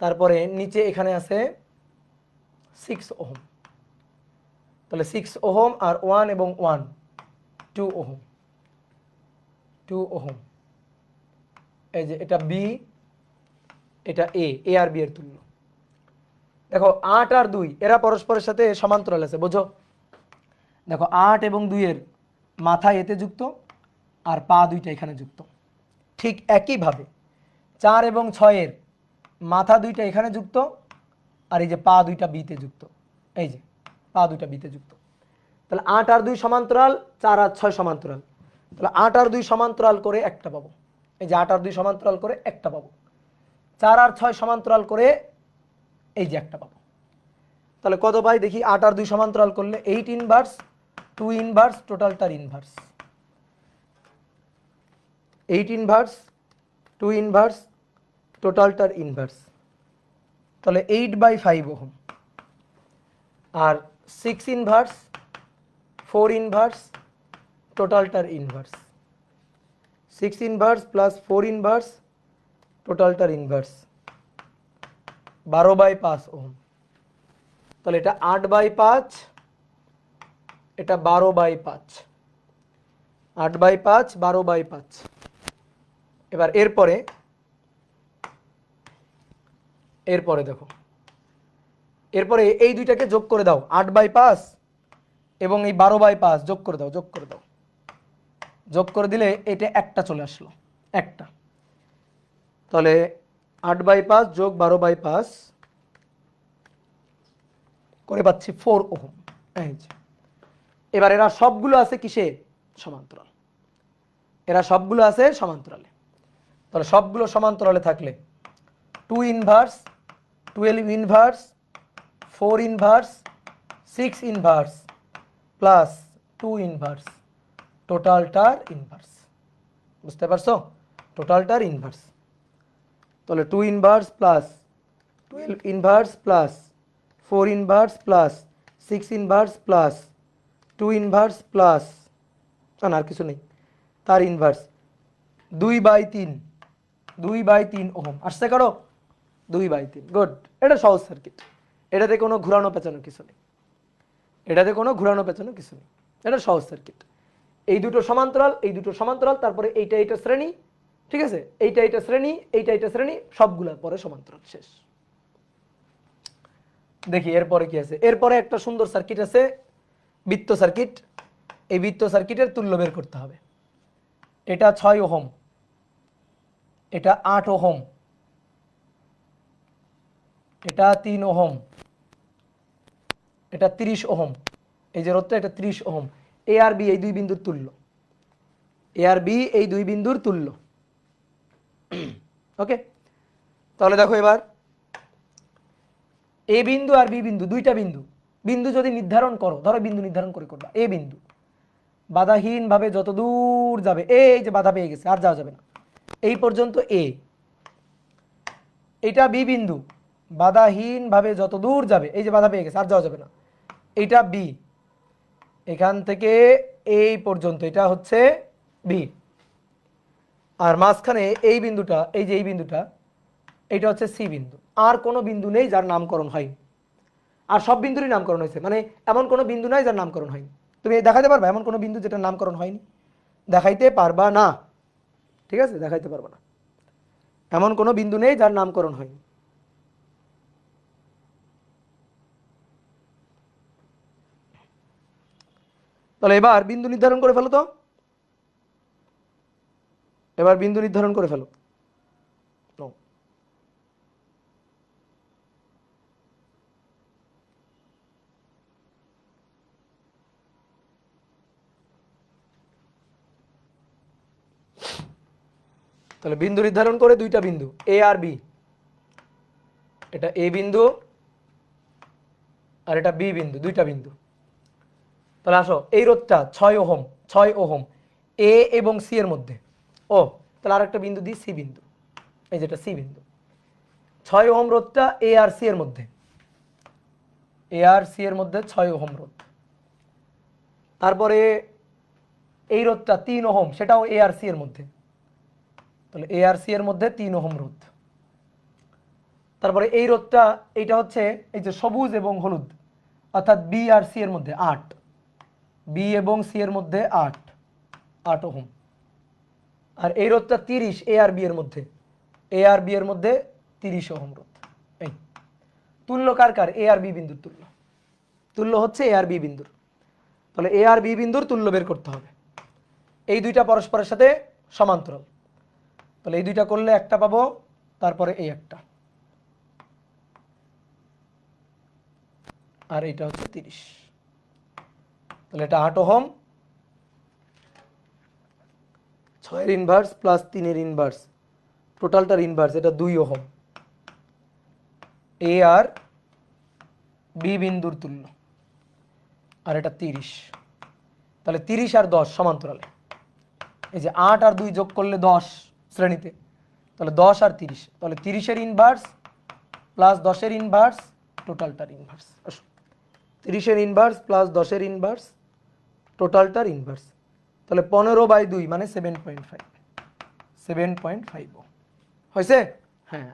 [SPEAKER 1] তারপরে নিচে এখানে আছে 6 ওহম, তাহলে 6 ওহম আর 1 এবং 1 2 ওহম, 2 ওহম। এই যে এটা বি, এটা এ, এ আর বি এর তুল্য। দেখো 8 আর 2 এরা পরস্পরের সাথে সমান্তরাল আছে, বোঝো। দেখো 8 এবং 2 এর মাথা এতে যুক্ত আর পা দুইটা এখানে যুক্ত। ঠিক একইভাবে 4 এবং 6 এর মাথা দুইটা এখানে যুক্ত আর এই যে পা দুইটা বিতে যুক্ত, এই যে পা দুইটা বিতে যুক্ত। তাহলে 8 আর 2 সমান্তরাল, 4 আর 6 সমান্তরাল, তাহলে 8 আর 2 সমান্তরাল করে একটা পাবো, এই যে 8 আর 2 সমান্তরাল করে একটা পাবো। 4 আর 6 সমান্তরাল করে এই যে একটা পাবো। তাহলে কত পাই দেখি? 8 আর 2 সমান্তরাল করলে 8 ইনভার্স, 2 ইনভার্স, টোটালটার ইনভার্স, 8 ইনভার্স, 2 ইনভার্স, টোটালটার ইনভার্স। তাহলে 8/5 ওহম। আর 6 ইনভার্স, 4 ইনভার্স, টোটালটার ইনভার্স, 6 ইনভার্স প্লাস 4 ইনভার্স, টোটালটার ইনভার্স, 12/5 ওহম। তাহলে এটা 8/5, এটা 12/5, 8/5, 12/5। এবার এরপরে দেখো, এরপরে এই দুইটাকে যোগ করে দাও, 8/5 এবং এই 12/5 যোগ করে দাও, যোগ করে দাও, যোগ করে দিলে এটা একটা চলে আসলো, একটা। তাহলে 8/5 যোগ 12/5 করে পাচ্ছি 4 ওহম। এই যে এবার এরা সবগুলো আছে কিসে? সমান্তরাল। এরা সবগুলো আছে সমান্তরালে। তাহলে সবগুলো সমান্তরালে থাকলে 2 inverse, 12 inverse, 4 inverse, 6 inverse plus 2 inverse, টোটালটার ইনভার্স। বুঝতে পারছো? টোটালটার ইনভার্স। তাহলে 2 inverse plus 12 inverse plus 4 inverse plus 6 inverse plus 2 inverse plus আর কিছু নেই, তার ইনভার্স 2/3, 2/3 ওহম। আসছে করো 2/3। গুড, এটা সহজ সার্কিট, এটাতে কোনো ঘুরানো পেঁচানো কিছু নেই, এটাতে কোনো ঘুরানো পেঁচানো কিছু নেই, এটা সহজ সার্কিট। এই দুটো সমান্তরাল, এই দুটো সমান্তরাল, তারপরে এইটা এইটা শ্রেণী, ঠিক আছে, এইটা এইটা শ্রেণী, এইটা এইটা শ্রেণী, সবগুলা পরে সমান্তরাল, শেষ। দেখি এরপরে কি আছে। এরপরে একটা সুন্দর সার্কিট আছে, বৃত্ত সার্কিট। এই বৃত্ত সার্কিটের তুল্য বের করতে হবে। এটা 6 ওহম, এটা 8 ওহম, এটা 3 ওহম, এটা 30 ওহম, এই যে রোধটা এটা 30 ওহম। এ আর বি এই দুই বিন্দুর তুল্য, এ আর বি এই দুই বিন্দুর তুল্য। ওকে, তাহলে দেখো এবার এ বিন্দু আর বি বিন্দু, দুইটা বিন্দু, বিন্দু যদি নির্ধারণ করো, ধরো বিন্দু নির্ধারণ করে করবা, এ বিন্দু বাধাহীন ভাবে যত দূর যাবে, এই যে বাধা পেয়ে গেছে, আর যাওয়া যাবে না, এই পর্যন্ত এ। এটা বি বিন্দু, বাধাহীন ভাবে যত দূর যাবে, এই যে বাধা পেয়ে গেছে, আর যাওয়া যাবে না, এটা বি, এখান থেকে এই পর্যন্ত, এটা হচ্ছে বি। আর মাঝখানে এই বিন্দুটা, এই যে এই বিন্দুটা, এটা হচ্ছে সি বিন্দু। আর কোনো বিন্দু নেই যার নামকরণ হয়নি, আর সব বিন্দুরই নামকরণ হয়েছে, মানে এমন কোনো বিন্দু নাই যার নামকরণ হয়নি। তুমি দেখাতে পারবা এমন কোনো বিন্দু যেটার নামকরণ হয়নি? দেখাইতে পারবা না, ঠিক আছে, দেখাইতে পারবা না, এমন কোনো বিন্দু নেই যার নামকরণ হয়নি। তাহলে এবার বিন্দু নির্ধারণ করে ফেলো তো, এবার বিন্দু নির্ধারণ করে ফেলো। তাহলে বিন্দু নির্ধারণ করে দুইটা বিন্দু এ আর বি, এটা এ বিন্দু আর এটা বি বিন্দু, দুইটা বিন্দু। তাহলে আসো, এই রোধটা 6 ওহম, 6 ওহম এ এবং সি এর মধ্যে। ও তাহলে আর একটা বিন্দু দিই, সি বিন্দু, এই যেটা সি বিন্দু। 6 ওহম রোধটা এ আর সি এর মধ্যে, এ আর সি এর মধ্যে 6 ওহম রোধ। তারপরে এই রোধটা 3 ওহম, সেটাও এ আর সি এর মধ্যে, তাহলে এ আর সি এর মধ্যে 3 ওহম রোধ। তারপরে এই রোধটা, এইটা হচ্ছে এই যে সবুজ এবং হলুদ, অর্থাৎ বি আর সি এর মধ্যে 8, বি এবং সি এর মধ্যে 8 ওহম। আর এই রোধটা 30 এ আর বি এর মধ্যে, এ আর বি এর মধ্যে 30 ওহম রোধ। এই তুল্য কার কার? এ আর বি বিন্দুর তুল্য, তুল্য হচ্ছে এ আর বি বিন্দুর। তাহলে এ আর বি বিন্দুর তুল্য বের করতে হবে। এই দুইটা পরস্পরের সাথে সমান্তরাল, তাহলে এই দুইটা করলে একটা পাবো, তারপরে এই একটা, আর এইটা হচ্ছে 30। তাহলে এটা 8 ওহম, 6 এর ইনভার্স প্লাস 3 এর ইনভার্স, টোটালটার ইনভার্স, এটা 2 ওহম। এ আর বি বিন্দুর তুল্য, আর এটা 30। তাহলে 30 আর 10 সমান্তরালে, এই যে 8 আর 2 যোগ করলে 10 শ্রেণীতে, তাহলে 10 আর 30, তাহলে 30 এর ইনভার্স প্লাস 10 এর ইনভার্স, টোটালটার ইনভার্স। 30 এর ইনভার্স প্লাস 10 এর ইনভার্স, টোটালটার ইনভার্স। তাহলে 15/2 মানে 7.5, 7.5 হয়েছে? হ্যাঁ,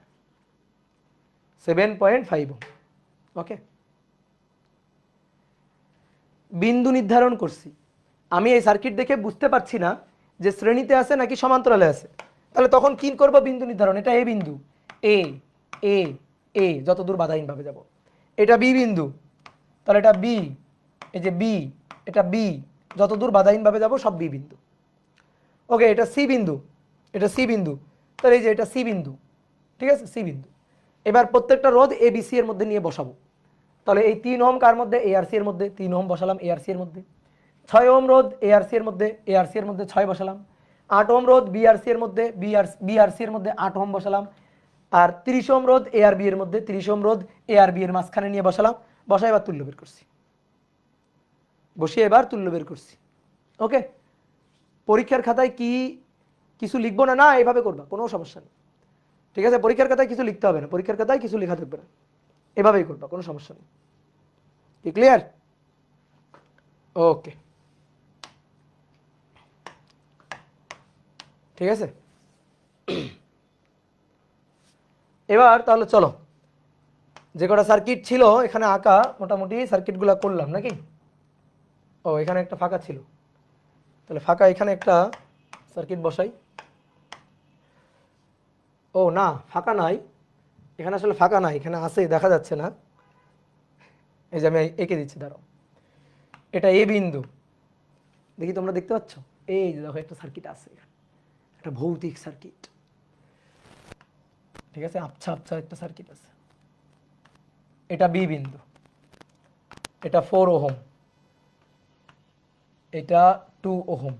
[SPEAKER 1] 7.5। ওকে, বিন্দু নির্ধারণ করছি। আমি এই সার্কিট দেখে বুঝতে পারছি না যে শ্রেণীতে আছে নাকি সমান্তরালে আছে, তাহলে তখন কি করব? বিন্দু নির্ধারণ। এটা এ বিন্দু, এ এ এ যতদূর বাধাহীনভাবে যাব। এটা বি বিন্দু, তাহলে এটা বি, এই যে বি, এটা বি, যতদূর বাধাহীনভাবে যাব সব বি বিন্দু। ওকে, এটা সি বিন্দু, এটা সি বিন্দু, তাহলে এই যে এটা সি বিন্দু, ঠিক আছে, সি বিন্দু। এবার প্রত্যেকটা রোধ এ বি সি এর মধ্যে নিয়ে বসাবো। তাহলে এই 3 ওহম কার মধ্যে? এ আর সি এর মধ্যে, 3 ওহম বসালাম এ আর সি এর মধ্যে। 6 ওহম রোধ এ আর সি এর মধ্যে, এ আর সি এর মধ্যে 6 বসালাম। 8 ওহম রোধ বি আর সি এর মধ্যে, বি আর সি এর মধ্যে 8 ওহম বসালাম। আর 30 ওহম রোধ এ আর বি এর মধ্যে, 30 ওহম রোধ এ আর বি এর মাঝখানে নিয়ে বসালাম। বসাই এবার তুল্য বের করছি, বসিয়ে এবার তুল্য বের করছি। ওকে, পরীক্ষার খাতায় কি কিছু লিখবো না? না, এভাবে করবা, কোনো সমস্যা নেই, ঠিক আছে? পরীক্ষার খাতায় কিছু লিখতে হবে না, পরীক্ষার খাতায় কিছু লেখা থাকবে না, এভাবেই করবা, কোনো সমস্যা নেই। কি ক্লিয়ার? ওকে, ঠিক আছে। এবার তাহলে চলো, যে কটা সার্কিট ছিল এখানে আঁকা, মোটামুটি সার্কিটগুলো করলাম নাকি? ও, এখানে একটা ফাঁকা ছিল, তাহলে ফাঁকা এখানে একটা সার্কিট বসাই। ও না, ফাঁকা নাই এখানে, আসলে ফাঁকা নাই, এখানে আছে, দেখা যাচ্ছে না। এই যে আমি এঁকে দিচ্ছি, দাঁড়াও। এটা এ বিন্দু, দেখি তোমরা দেখতে পাচ্ছ? এই যে দেখো একটা সার্কিট আছে, একটা ভৌতিক সার্কিট, ঠিক আছে, আবছা আবছা একটা সার্কিট আছে। এটা বি বিন্দু, এটা 4 ওহম, এটা 2 ওহম,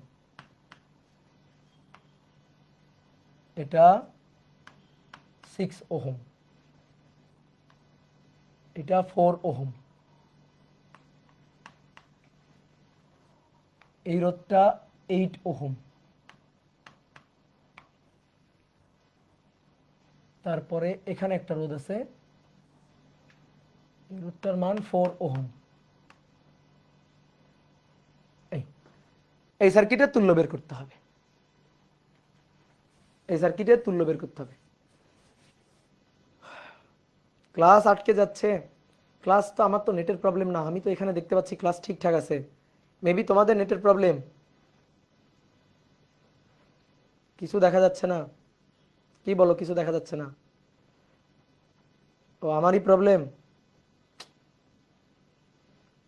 [SPEAKER 1] এটা 6 ওহম, এটা 4 ওহম, এই রোধটা 8 ওহম, তারপরে এখানে একটা রোধ আছে, এই রোধটার মান 4 ওহম। এই সার্কিটের তুল্য বের করতে হবে, এই সার্কিটের তুল্য বের করতে হবে। ক্লাস আটকে যাচ্ছে, ক্লাস তো আমার তো নেটের প্রবলেম না, আমি তো এখানে দেখতে পাচ্ছি ক্লাস ঠিকঠাক আছে, মেবি তোমাদের নেটের প্রবলেম, কিছু দেখা যাচ্ছে না। কি বলো, কিছু দেখা যাচ্ছে না? ও, আমারই প্রবলেম?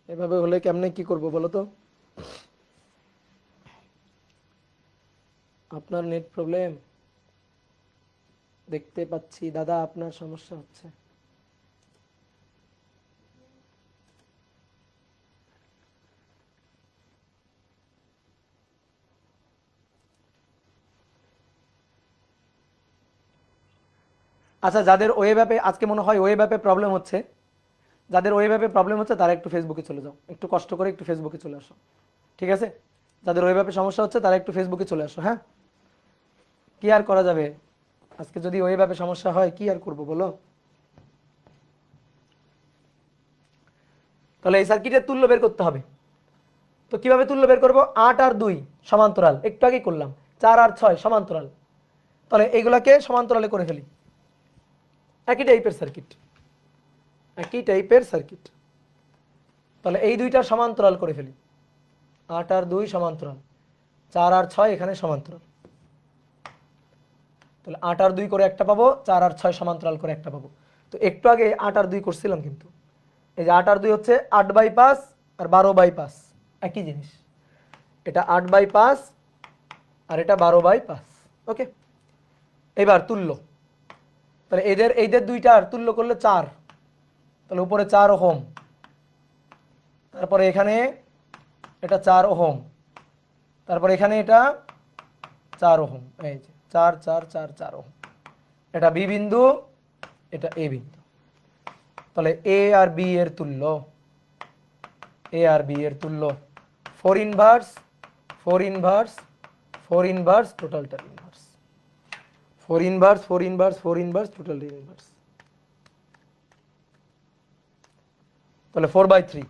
[SPEAKER 1] এভাবে হলে কেমনে কি করব বলো তো? আপনার নেট প্রবলেম দেখতে পাচ্ছি দাদা, আপনার সমস্যা হচ্ছে। আচ্ছা, যাদের ওয়েব অ্যাপে আজকে মনে হয় ওয়েব অ্যাপে প্রবলেম হচ্ছে, যাদের ওয়েব অ্যাপে প্রবলেম হচ্ছে তারা একটু ফেসবুকে চলে যাও, একটু কষ্ট করে একটু ফেসবুকে চলে আসো, ঠিক আছে? যাদের ওয়েব অ্যাপে সমস্যা হচ্ছে তারা একটু ফেসবুকে চলে আসো। হ্যাঁ, কি আর করা যাবে, আজকে যদি ওয়েব অ্যাপে সমস্যা হয় কি আর করবো বলো? তাহলে এই সার্কিটের তুল্য বের করতে হবে। তো কিভাবে তুল্য বের করব? 8 আর 2 সমান্তরাল, একটু আগেই করলাম। 4 আর 6 সমান্তরাল, তাহলে এইগুলাকে সমান্তরালে করে ফেলি। একই টাইপের সার্কিট, একই টাইপের সার্কিট। তাহলে এই দুইটা সমান্তরাল করে ফেলি। 8 আর 2 সমান্তরাল, 4 আর 6 এখানে সমান্তরাল। তাহলে 8 আর 2 করে একটা পাবো, 4 আর 6 সমান্তরাল করে একটা পাবো। তো একটু আগে 8 আর 2 করছিলাম, কিন্তু এই যে 8 আর 2 হচ্ছে 8/5 আর 12/5, একই জিনিস। এটা 8/5 আর এটা 12/5। ওকে, এবার তুল্য। তাহলে এইদের দুইটার তুল্য করলে 4, তাহলে উপরে 4 ওহম, তারপরে এখানে এটা 4 ওহম, তারপরে এখানে এটা 4 ওহম। এই যে 4 4 4 4 ওহম। এটা বি বিন্দু, এটা এ বিন্দু। তাহলে এ আর বি এর তুল্য, এ আর বি এর তুল্য 4 ইনভার্স 4 ইনভার্স 4 ইনভার্স টোটালটার ইনভার্স, 4 ইনভার্স 4 ইনভার্স 4 ইনভার্স টোটালটার ইনভার্স। তাহলে 4/3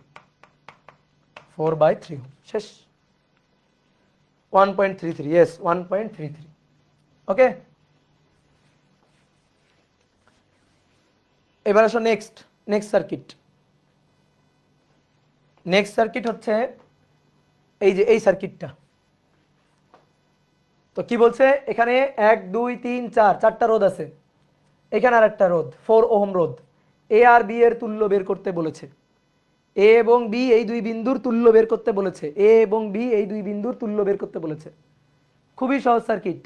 [SPEAKER 1] 4/3 শেষ। 1.33, yes 1.33। ওকে, এবার আসো নেক্সট সার্কিট। নেক্সট সার্কিট হচ্ছে এই যে এই সার্কিটটা। তো কি বলছে এখানে? 1 2 3 4, 4টা রোধ আছে। এখানে আর একটা রোধ 4 ওহম রোধ। এ আর বি এর তুল্য বের করতে বলেছে। এ এবং বি এই দুই বিন্দুর তুল্য বের করতে বলেছে। এ এবং বি এই দুই বিন্দুর তুল্য বের করতে বলেছে। খুবই সহজ সার্কিট,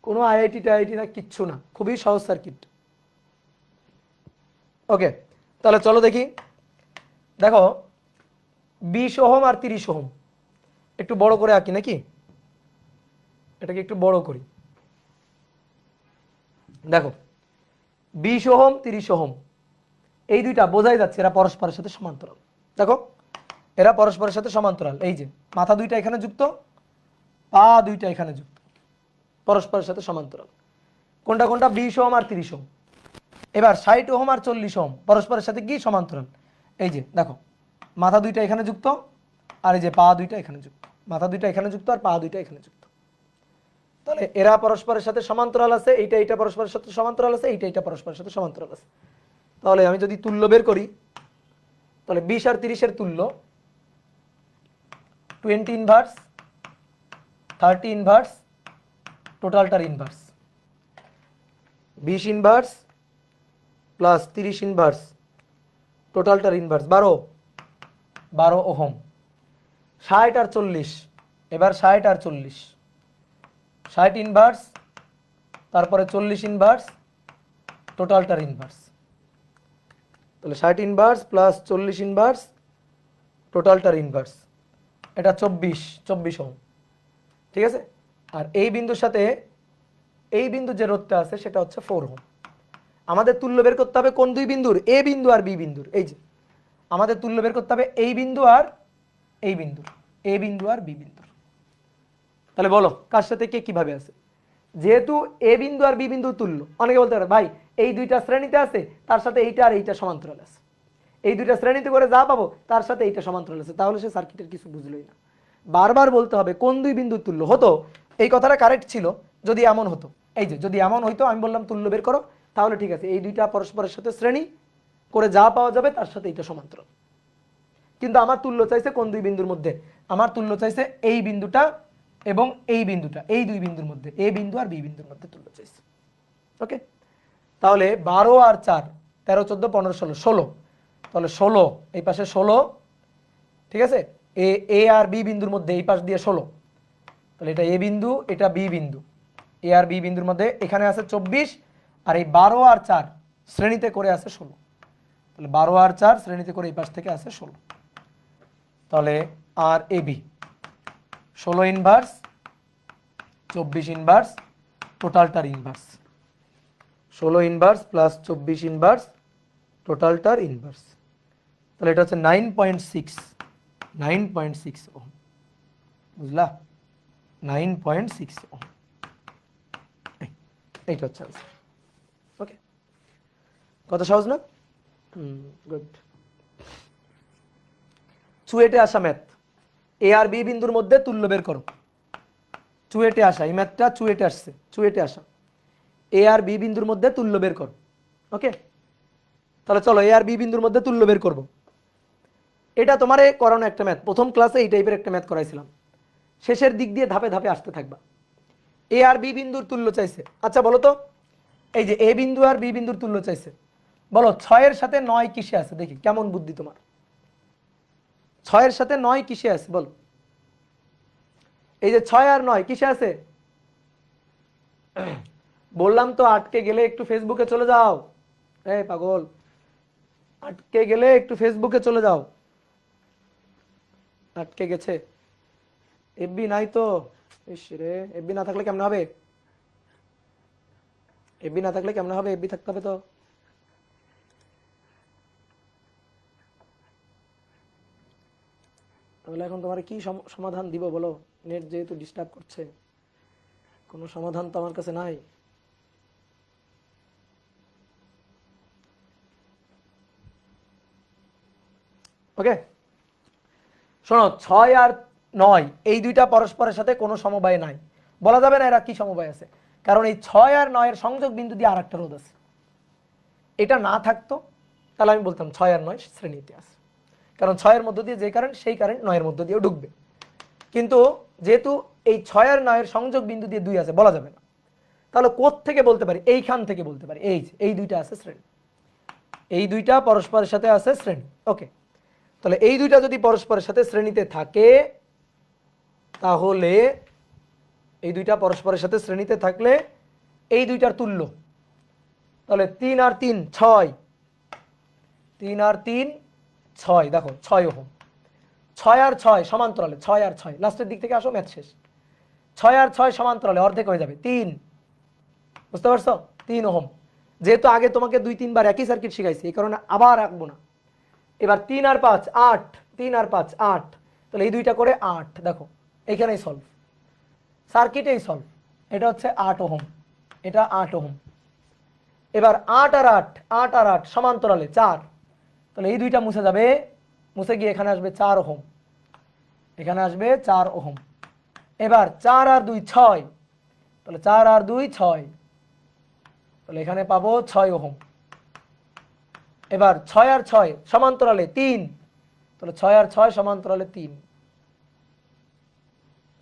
[SPEAKER 1] কোনো আইআইটি টাইআইটি না, কিচ্ছু না, খুবই সহজ সার্কিট। ওকে, তাহলে চলো দেখি। দেখো 20 ওহম আর 30 ওহম, একটু বড় করে আঁকি নাকি? এটাকে একটু বড় করি। দেখো 20 ওহম 30 ওহম, এই দুইটা বোঝাই যাচ্ছে এরা পরস্পরের সাথে সমান্তরাল। দেখো এরা পরস্পরের সাথে সমান্তরাল। এই যে মাথা দুইটা এখানে যুক্ত, পা দুইটা এখানে যুক্ত, পরস্পরের সাথে সমান্তরাল। কোনটা কোনটা? 20 ওহম আর 30 ওহম। এবার 60 ওহম আর 40 ওহম পরস্পরের সাথে কি সমান্তরাল? এই যে দেখো মাথা দুইটা এখানে যুক্ত, আর এই যে পা দুইটা এখানে যুক্ত। মাথা দুইটা এখানে যুক্ত আর পা দুইটা এখানে যুক্ত। তাহলে এরা পরস্পরের সাথে সমান্তরাল আছে, এইটা পরস্পরের সাথে সমান্তরাল আছে, এইটা পরস্পরের সাথে সমান্তরাল আছে। তাহলে আমি যদি তুল্য বের করি, তাহলে 20 আর 30 এর তুল্য 20 ইনভার্স 30 ইনভার্স টোটালটার ইনভার্স। 20 ইনভার্স প্লাস 30 ইনভার্স টোটালটার ইনভার্স 12 ওহম। 60 আর 40, এবার 60 আর 40, 60 ইনভার্স তারপরে 40 ইনভার্স টোটালটার ইনভার্স। তাহলে 60 ইনভার্স প্লাস 40 ইনভার্স টোটালটার ইনভার্স, এটা 24 ওহম। ঠিক আছে, আর এই বিন্দুর সাথে এই বিন্দু যে রোধটা আছে সেটা হচ্ছে 4 ওহম। আমাদের তুল্য বের করতে হবে কোন দুই বিন্দুর? এ বিন্দু আর বি বিন্দুর। এই যে আমাদের তুল্য বের করতে হবে এই বিন্দু আর এই বিন্দুর, এ বিন্দু আর বি বিন্দুর। তাহলে বলো কার সাথে কে কিভাবে আছে? যেহেতু এ বিন্দু আর বি বিন্দু তুল্য, অনেকে বলতে পারে ভাই এই দুইটা শ্রেণীতে আছে, তার সাথে এইটা আর এইটা সমান্তরাল আছে। এই দুইটা শ্রেণীতে করে যা পাবো তার সাথে এইটা সমান্তরাল আছে, তাহলে সে সার্কিটের কিছু বুঝলোই না। বারবার বলতে হবে কোন দুই বিন্দুর তুল্য। হতো এই কথাটা কারেক্ট ছিল যদি এমন হতো, এই যে যদি এমন হইতো আমি বললাম তুল্য বের করো, তাহলে ঠিক আছে, এই দুইটা পরস্পরের সাথে শ্রেণী করে যা পাওয়া যাবে তার সাথে এইটা সমান্তরাল। কিন্তু আমার তুল্য চাইছে কোন দুই বিন্দুর মধ্যে? আমার তুল্য চাইছে এই বিন্দুটা এবং এই বিন্দুটা, এই দুই বিন্দুর মধ্যে, এ বিন্দু আর বি বিন্দুর মধ্যে তুল্য চাইছে। ওকে, তাহলে 12 আর 4 13 14 15 16 16, তাহলে 16 এই পাশে 16, ঠিক আছে, এ আর বি বিন্দুর মধ্যে এই পাশ দিয়ে 16, তাহলে এটা এ বিন্দু এটা বি বিন্দু, এ আর বি বিন্দুর মধ্যে এখানে আছে 24, আর এই 12 আর 4 শ্রেণীতে করে আছে 16, তাহলে 12 আর 4 শ্রেণীতে করে এই পাশ থেকে আছে 16। তাহলে আর এ বি 16 ইনভার্স 24 ইনভার্স টোটালটার ইনভার্স, 16 ইনভার্স প্লাস 24 ইনভার্স টোটালটার ইনভার্স। তাহলে এটা হচ্ছে 9.6 ওহম, বুঝলা? 9.6 ওহম, এইটা হচ্ছে আনসার। ওকে, কত সহজ না? গুড। চুয়েটে আসা ম্যাথ, এ আর বি বিন্দুর মধ্যে তুল্য বের করো। চুয়েটে আসা, এই ম্যাথটা চুয়েটে আসছে, চুয়েটে আসা, এ আর বি বিন্দুর মধ্যে তুল্য বের করো। ওকে, তাহলে চলো এ আর বি বিন্দুর মধ্যে তুল্য বের করব। এটা তোমার করানো একটা ম্যাথ, প্রথম ক্লাসে এই টাইপের একটা ম্যাথ করাইছিলাম। শেষের দিক দিয়ে ধাপে ধাপে আসতে থাকবা। এ আর বি বিন্দুর তুল্য চাইছে। আচ্ছা বলো তো, এই যে এ বিন্দু আর বি বিন্দুর তুল্য চাইছে, বলো 6 এর সাথে 9 কিসে আছে? দেখি কেমন বুদ্ধি তোমার। 6 এর সাথে 9 কিসে আছে বলো? এই যে 6 আর 9 কিসে আছে? বললাম তো আটকে গেলে একটু ফেসবুকে চলে যাও। এই পাগল, আটকে গেলে একটু ফেসবুকে চলে যাও। আটকে গেছে, এফবি নাই তো। ইস রে, এফবি না থাকলে কেমন হবে? এফবি না থাকলে কেমন হবে? এফবি থাকতে হবে তো। তাহলে এখন তোমার কি সমাধান দিব বলো? নেট যেহেতু ডিস্টার্ব করছে, কোনো সমাধান তো আমার কাছে নাই। ওকে, শোনো, 6 আর 9 এই দুইটা পরস্পরের সাথে কোনো সমবায় নাই। বলা যাবে না এরা কি সমবায় আছে, কারণ এই 6 আর 9 এর সংযোগ বিন্দু দিয়ে আরেকটা রোধ আছে। এটা না থাকতো তাহলে আমি বলতাম 6 আর 9 শ্রেণীতে আছে, কারণ 6 এর মধ্য দিয়ে যে কারেন্ট, সেই কারেন্ট 9 এর মধ্য দিয়েও ঢুকবে। কিন্তু যেহেতু এই 6 আর 9 এর সংযোগ বিন্দু দিয়ে 2 আছে, বলা যাবে না। তাহলে কোথ থেকে বলতে পারি? এইখান থেকে বলতে পারি। এই দুইটা আছে শ্রেণী, এই দুইটা পরস্পরের সাথে আছে শ্রেণী। ওকে, তাহলে এই দুইটা যদি পরস্পরের সাথে শ্রেণীতে থাকে, তাহলে এই দুইটা পরস্পরের সাথে শ্রেণীতে থাকলে এই দুইটার তুল্য, তাহলে 3 আর 3 6, 3 আর 3 6, দেখো 6 ওহম। 6 আর 6 সমান্তরালে, 6 আর 6 লাস্টের দিক থেকে আসো, ম্যাথ শেষ। 6 আর 6 সমান্তরালে, অর্ধেক হয়ে যাবে 3, বুঝতে পারছো? 3 ওহম। যেহেতু আগে তোমাকে 2-3 বার একই সার্কিট শিখাইছি, এই কারণে আবার আঁকবো না। এবার 3 আর 5 8, 3 আর 5 8, তাহলে এই দুইটা করে 8। দেখো এইখানেই সলভ, সার্কিটেই সলভ। এটা হচ্ছে 8 ওহম, এটা 8 ওহম। এবার 8 আর 8, 8 আর 8 সমান্তরালে 4, তাহলে এই দুইটা মুছে যাবে, মুছে গিয়ে এখানে আসবে 4 ওহম, এখানে আসবে 4 ওহম। এবার 4 আর 2 6, তাহলে 4 আর 2 6, তাহলে এখানে পাবো 6 ওহম। এবার 6 আর 6 সমান্তরালে 3, তাহলে 6 আর 6 সমান্তরালে 3,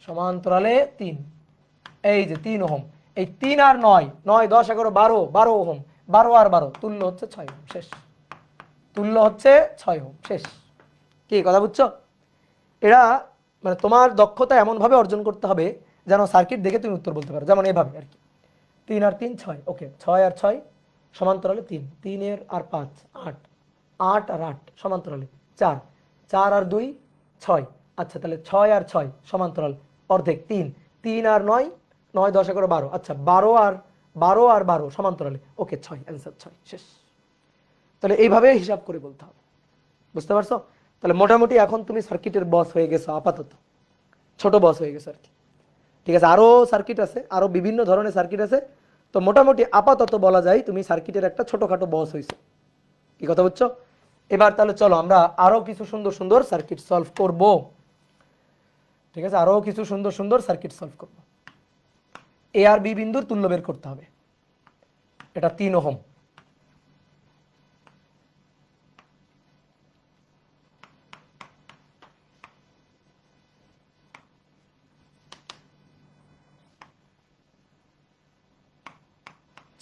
[SPEAKER 1] সমান্তরালে 3, এই যে 3 ওহম। এই 3 আর 9, 9 10 11 12, 12 ওহম। 12 আর 12 তুল্য হচ্ছে 6 ওহম, শেষ। তুল্য হচ্ছে 6 ওহম, শেষ। কি কথা বুঝছো? এরা মানে তোমার দক্ষতা এমনভাবে অর্জন করতে হবে যেন সার্কিট দেখে তুমি উত্তর বলতে পারো, যেমন এভাবে আর কি। 3 আর 3 6, ওকে, 6 আর 6 সমান্তরালে 3, 3 এর আর 5 8, 8 আর 8 সমান্তরালে 4, 4 আর 2 6, আচ্ছা তাহলে 6 আর 6 সমান্তরাল অর্ধেক 3, 3 আর 9, 9 10 11 12, আচ্ছা 12 আর 12 সমান্তরালে, ওকে 6, অ্যান্সার 6, শেষ। তাহলে এইভাবে হিসাব করে বলতে হবে, বুঝতে পারছো? তাহলে মোটামুটি এখন তুমি সার্কিটের বস হয়ে গেছো, আপাতত ছোট বস হয়ে গেছো আর কি। ঠিক আছে, আরও সার্কিট আছে, আরও বিভিন্ন ধরনের সার্কিট আছে, তো মোটামুটি আপাতত বলা যায় তুমি সার্কিটের একটা ছোটখাটো বস হয়েছে। কি কথা বুঝছো? এবার তাহলে চলো আমরা আরও কিছু সুন্দর সুন্দর সার্কিট সলভ করব। ঠিক আছে, আরও কিছু সুন্দর সুন্দর সার্কিট সলভ করব। এ আর বি বিন্দুর তুল্য বের করতে হবে। এটা 3 ওহম।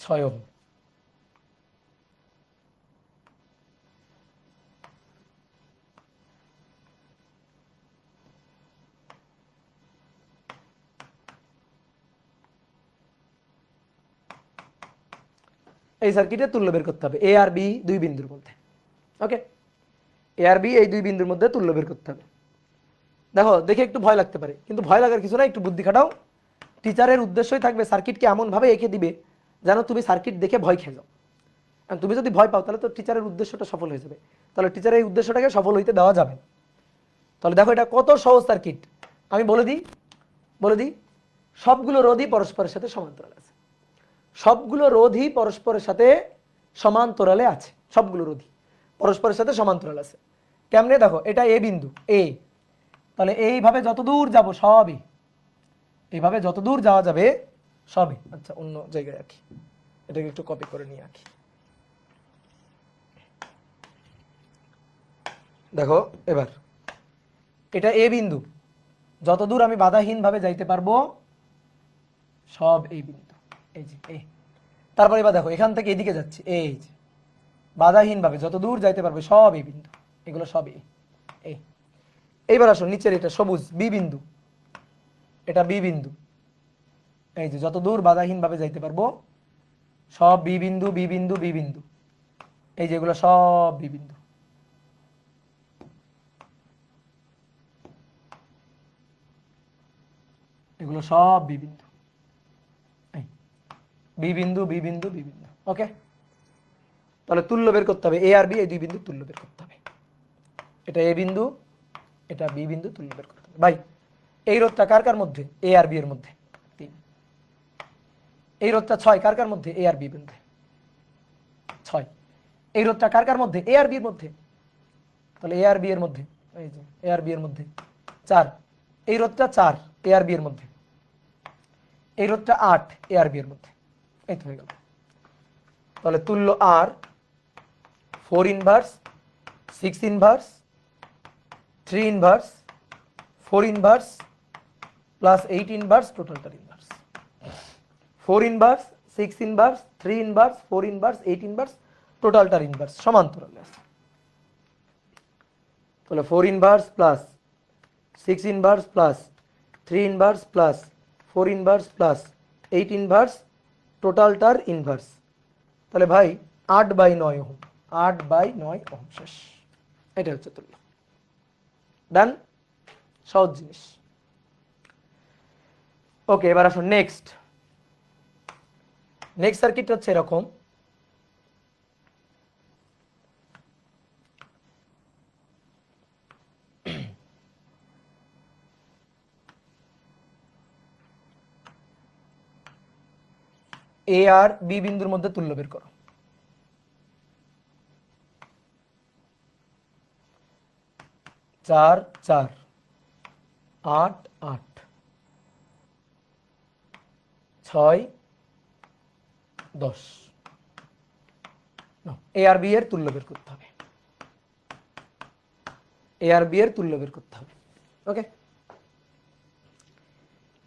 [SPEAKER 1] ছয় ওহম। এই সার্কিটের তুল্য বের করতে হবে এ আর বি দুই বিন্দুর মধ্যে। ওকে, এ আর বি এই দুই বিন্দুর মধ্যে তুল্য বের করতে হবে। দেখো দেখে একটু ভয় লাগতে পারে, কিন্তু ভয় লাগার কিছু না, একটু বুদ্ধি খাটাও। টিচারের উদ্দেশ্যই থাকবে সার্কিটকে এমনভাবে এঁকে দিবে যেন তুমি সার্কিট দেখে ভয় খেয়ে যাও। আর তুমি যদি ভয় পাও তাহলে তো টিচারের উদ্দেশ্যটা সফল হয়ে যাবে, তাহলে টিচারের এই উদ্দেশ্যটাকে সফল হইতে দেওয়া যাবে না। তাহলে দেখো এটা কত সহজ সার্কিট, আমি বলে দিই সবগুলো রোধই পরস্পরের সাথে সমান্তরাল আছে, সবগুলো রোধই পরস্পরের সাথে সমান্তরালে আছে, সবগুলো রোধই পরস্পরের সাথে সমান্তরাল আছে। কেমনে দেখো, এটা এ বিন্দু এ, তাহলে এইভাবে যত দূর যাব সবই, এইভাবে যত দূর যাওয়া যাবে সবই। আচ্ছা অন্য জায়গায় আঁকি, এটাকে একটু কপি করে নিয়ে আঁকি। দেখো এবার এটা এ বিন্দু, যত দূর আমি বাধাহীনভাবে যাইতে পারবো সব এই বিন্দু, এই যে এ। তারপর এবার দেখো এখান থেকে এদিকে যাচ্ছি, এই যে বাধাহীনভাবে যত দূর যাইতে পারবে সব এই বিন্দু, এগুলো সব এ। এইবার আসো নিচের এটা সবুজ বি বিন্দু, এটা বি বিন্দু, এই যে যত দূর বাধাহীনভাবে যাইতে পারবো সব বি বিন্দু বি বিন্দু বি বিন্দু, এই যেগুলো সব বি বিন্দু। এগুলো সব বি বিন্দু, বি বিন্দু বি বিন্দু বি বিন্দু। ওকে, তাহলে তুল্য বের করতে হবে, এ আর বি এই দুই বিন্দু তুল্য বের করতে হবে। এটা এ বিন্দু, এটা বি বিন্দু, তুল্য বের করতে হবে। ভাই এই রোধটা কার কার মধ্যে, এ আর বি এর মধ্যে 3। এই রোধটা 6 কার কার মধ্যে, এ আর বি মধ্যে 6। এই রোধটা কার কার মধ্যে, এ আর বি এর মধ্যে, তাহলে এ আর বি এর মধ্যে, এই যে এ আর বি এর মধ্যে 4। এই রোধটা 4 এ আর বি এর মধ্যে, এই রোধটা 8 এ আর বি এর মধ্যে, এই তো হয়ে গেল। তাহলে তুল্য আর 4 inverse 6 inverse 3 inverse 4 inverse plus 8 inverse টোটালটার inverse. 4 inverse 6 inverse 3 inverse 4 inverse 8 inverse টোটালটার ইনভার্স সমান্তরালে আছে। তাহলে 4 inverse plus 6 inverse plus 3 inverse plus 4 inverse plus 8 inverse টোটালটার ইনভার্স। তাহলে ভাই 8/9 ওহম, 8/9 ওহম শেষ। এটা হচ্ছে তুল্য। ডান, সহজ জিনিস। ওকে, এবার আসুন নেক্সট। নেক্সট সার্কিট হচ্ছে এরকম, এ আর বি বিন্দুর মধ্যে তুল্য বের করো। চার 4 8 8 6 10। এ আর বি এর তুল্য বের করতে হবে, এ আর বি এর তুল্য বের করতে হবে। ওকে,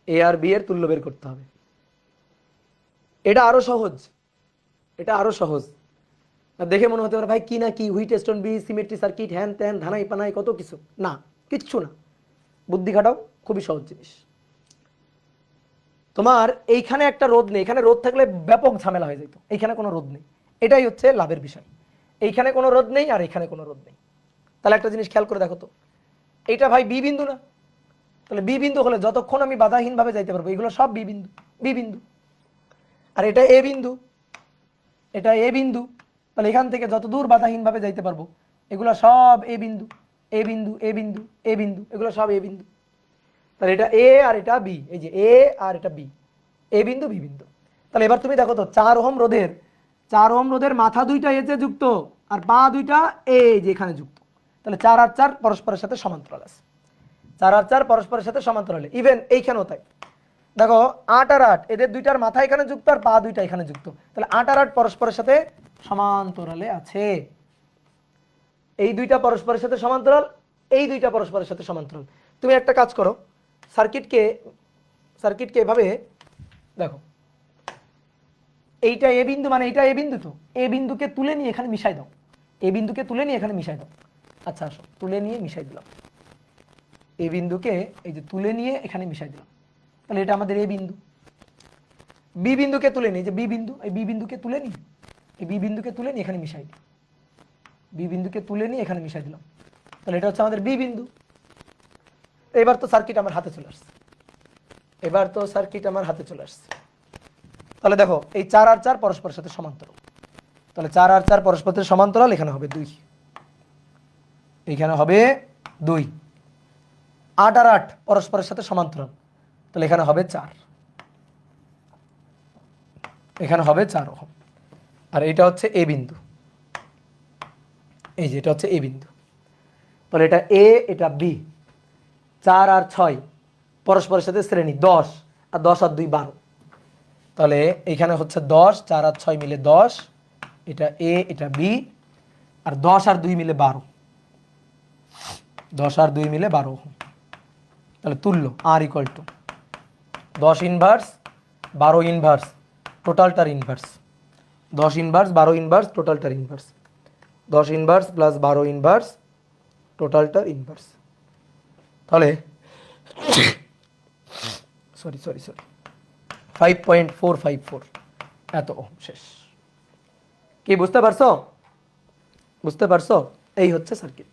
[SPEAKER 1] এ আর বি এর তুল্য বের করতে হবে। এটা আরো সহজ, এটা আরো সহজ। দেখে মনে হতে পারে ভাই কি না কি, হুইটস্টোন বি, সিমেট্রি সার্কিট, হ্যান ত্যান ধানাই পানাই কত কিছু। না, কিচ্ছু না, বুদ্ধি খাটাও, খুবই সহজ জিনিস। তোমার এইখানে একটা রোধ নেই, এখানে রোধ থাকলে ব্যাপক ঝামেলা হয়ে যেত। এইখানে কোনো রোধ নেই, এটাই হচ্ছে লাভের বিষয়। এইখানে কোনো রোধ নেই আর এখানে কোনো রোধ নেই। তাহলে একটা জিনিস খেয়াল করে দেখো তো, এইটা ভাই বি বিন্দু না? তাহলে বি বিন্দু হলে যতক্ষণ আমি বাধাহীনভাবে যাইতে পারবো এগুলো সব বি বিন্দু বি বিন্দু। আর এটা এ বিন্দু, এটা এ বিন্দু, তাহলে এখান থেকে যত দূর বাধাহীনভাবে যাইতে পারবো এগুলো সব এ বিন্দু এ বিন্দু এ বিন্দু এ বিন্দু, এগুলো সব এ বিন্দু। তাহলে এটা এ আর এটা বি, এই যে এ আর এটা বি, এ বিন্দু বি বিন্দু। তাহলে এবার তুমি দেখো তো 4 ওহম রোধের, 4 ওহম রোধের মাথা দুইটা এতে যুক্ত আর পা দুইটা এই যে এখানে যুক্ত। তাহলে 4 আর 4 পরস্পরের সাথে সমান্তরাল আছে, 4 আর 4 পরস্পরের সাথে সমান্তরালে। ইভেন এইখানেও তাই, দেখো 8 আর 8 এদের দুইটার মাথা এখানে যুক্ত আর পা দুইটা এখানে যুক্ত। তাহলে 8 আর 8 পরস্পরের সাথে সমান্তরালে আছে। এই দুইটা পরস্পরের সাথে সমান্তরাল, এই দুইটা পরস্পরের সাথে সমান্তরাল। তুমি একটা কাজ করো, সার্কিটকে এভাবে দেখো, এইটা এ বিন্দু, মানে এইটা এ বিন্দু, তো এ বিন্দুকে তুলে নিয়ে এখানে মিশাই দাও, এ বিন্দুকে তুলে নিয়ে এখানে মিশাই দাও। আচ্ছা আসো, তুলে নিয়ে মিশাই দিলাম, এ বিন্দুকে এই যে তুলে নিয়ে এখানে মিশাই দিলাম। তাহলে এটা আমাদের এ বিন্দু। বি বিন্দুকে তুলে নিই, যে বি বিন্দু, এই বি বিন্দুকে তুলে নিই, এই বি বিন্দুকে তুলে নিয়ে এখানে মিশাই দিই, বি বিন্দুকে তুলে নিয়ে এখানে মিশাই দিলাম। তাহলে এটা হচ্ছে আমাদের বি বিন্দু। এবার তো সার্কিট আমার হাতে চলে আসছে, এবার তো সার্কিট আমার হাতে চলে আসছে। তাহলে দেখো এই 4 আর 4 পরস্পরের সাথে সমান্তরাল, তাহলে 4 আর 4 পরস্পরের সমান্তরাল, এখানে হবে 2, এখানে হবে 2। 8 আর 8 পরস্পরের সাথে সমান্তরাল, তাহলে এখানে হবে 4, এখানে হবে 4 ওহম। আর এটা হচ্ছে এ বিন্দু, এই যে এটা হচ্ছে এ বিন্দু। তাহলে এটা এ, এটা বি। 4 আর 6 পরস্পরের সাথে শ্রেণী, 10 আর 10 আর 2 12। তাহলে এখানে হচ্ছে 10, 4 আর 6 মিলে 10, এটা এ, এটা বি, আর 10 আর 2 মিলে 12, 10 আর 2 মিলে 12 ওহম। তাহলে তুল্য আর ইকুয়াল টু 10 ইনভার্স 12 ইনভার্স টোটালটার ইনভার্স, 10 ইনভার্স 12 ইনভার্স টোটালটার ইনভার্স, 10 ইনভার্স প্লাস 12 ইনভার্স টোটালটার ইনভার্স। তাহলে সরি 5.454 এত ওহম। শেষ। কি বুঝতে পারছো? বুঝতে পারছো? এই হচ্ছে সার্কিট।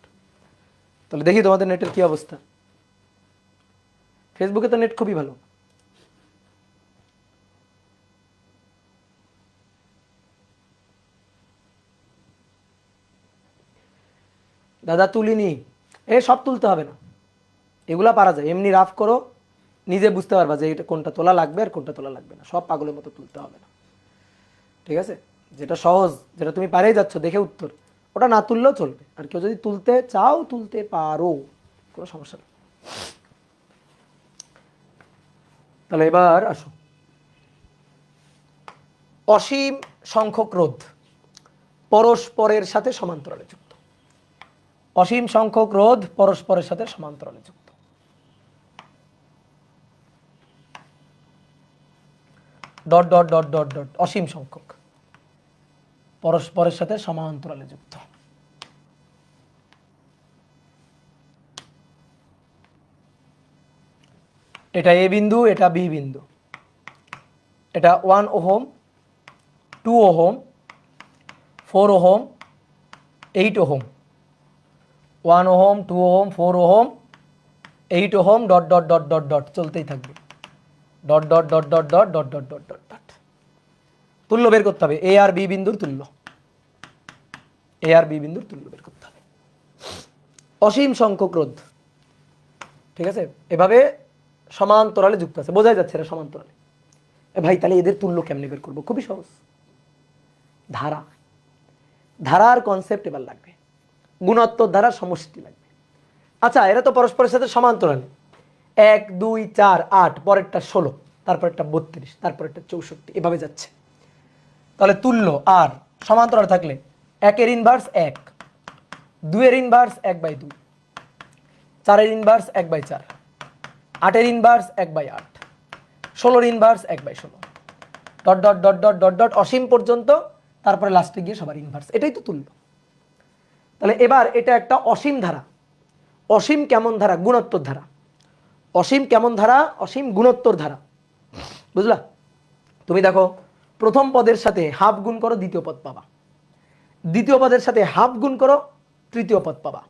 [SPEAKER 1] তাহলে দেখি তোমাদের নেটের কি অবস্থা। ফেসবুকে তো নেট খুবই ভালো। দাদা তুলিনি, সব তুলতে হবে না, এগুলা পারা যায়। এমনি রাফ করো, নিজে বুঝতে পারবা যে এটা কোনটা তোলা লাগবে আর কোনটা তোলা লাগবে না। সব পাগলের মতো তুলতে হবে না, ঠিক আছে? যেটা সহজ, যেটা তুমি পারেই যাচ্ছ দেখে উত্তর, ওটা না তুললেও চলবে। আর কেউ যদি তুলতে চাও তুলতে পারো, কোনো সমস্যা নেই। তাহলে এবার আসো, অসীম সংখ্যক রোধ পরস্পরের সাথে সমান্তরালে যুক্ত। অসীম সংখ্যক রোধ পরস্পরের সাথে সমান্তরালে যুক্ত। Dot dot dot dot dot অসীম সংখ্যক পরস্পরের সাথে সমান্তরালে যুক্ত। এটা এ বিন্দু, এটা বি বিন্দু, এটা 1 ohm, 2 ohm, 4 ohm, 8 ohm, 1 ohm, 2 ohm, 4 ohm, 8 ohm, dot dot dot dot dot চলতেই থাকবে, dot dot dot dot dot dot dot dot dot dot. তুল্য বের করতে হবে, এ আর বি বিন্দুর তুল্য, এ আর বি বিন্দুর তুল্য বের করতে হবে। অসীম সংখ্যক রোধ, ঠিক আছে, এভাবে সমান্তরালে যুক্ত আছে, বোঝাই যাচ্ছে এটা সমান্তরালে। ভাই তাহলে এদের তুল্য কেমনে বের করবো? খুবই সহজ, ধারা, ধারার কনসেপ্ট এবার লাগবে, গুণোত্তর ধারার সমষ্টি লাগবে। আচ্ছা, এরা তো পরস্পরের সাথে সমান্তরালে, 1 2 4 8, পরেরটা 16, তারপরেরটা 32, তারপরেরটা 64, এভাবে যাচ্ছে। তাহলে তুল্য আর সমান্তরালে থাকলে 1 এর ইনভার্স 1, 2 এর ইনভার্স 1/2, 4 এর ইনভার্স 1/4, 8 এর ইনভার্স 1/8, 16 এর inverse 1/16, dot dot dot dot dot dot অসীম পর্যন্ত, তারপরে লাস্টে গিয়ে সবার ইনভার্স। এটাই তো তুল্য। তাহলে এবার এটা একটা অসীম ধারা। অসীম কেমন ধারা? গুণোত্তর ধারা। অসীম কেমন ধারা? অসীম গুণোত্তর ধারা। বুঝলা? তুমি দেখো, প্রথম পদের সাথে হাফ গুণ করো, দ্বিতীয় পদ পাবা। দ্বিতীয় পদের সাথে হাফ গুণ করো, তৃতীয় পদ পাবা।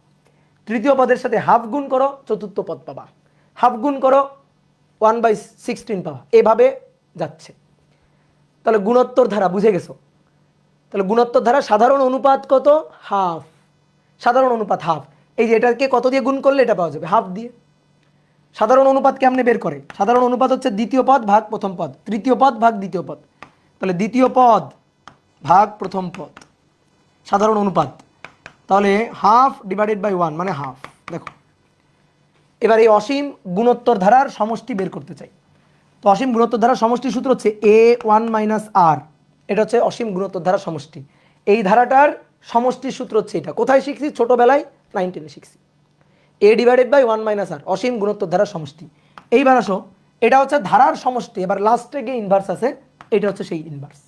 [SPEAKER 1] তৃতীয় পদের সাথে হাফ গুণ করো, চতুর্থ পদ পাবা। হাফ গুণ করো, 1/16 পাবা। এভাবে যাচ্ছে। তাহলে গুণোত্তর ধারা বুঝে গেছো? তাহলে গুণোত্তর ধারা সাধারণ অনুপাত কত? হাফ। সাধারণ অনুপাত হাফ। এই যে এটাকে কত দিয়ে গুণ করলে এটা পাওয়া যাবে? হাফ দিয়ে। সাধারণ অনুপাত কেমনে বের করে? সাধারণ অনুপাত হচ্ছে দ্বিতীয় পদ ভাগ প্রথম পদ, তৃতীয় পদ ভাগ দ্বিতীয় পদ। তাহলে দ্বিতীয় পদ ভাগ প্রথম পদ, সাধারণ অনুপাত। তাহলে হাফ ডিভাইডেড বাই 1 মানে হাফ। দেখো, এবার এই অসীম গুণোত্তর ধারার সমষ্টি বের করতে চাই। তো অসীম গুণোত্তর ধারার সমষ্টির সূত্র হচ্ছে a1 - r। এটা হচ্ছে অসীম গুণোত্তর ধারার সমষ্টি। এই ধারাটার সমষ্টির সূত্র হচ্ছে এটা। কোথায় শিখছি? ছোটবেলায় 9 10-এ শিখছি। a ডিভাইডেড বাই 1 - r অসীম গুণোত্তর ধারার সমষ্টি। এইবার আসো, এটা হচ্ছে ধারার সমষ্টি। এবার লাস্টে গিয়ে ইনভার্স আছে, এটা হচ্ছে সেই ইনভার্স।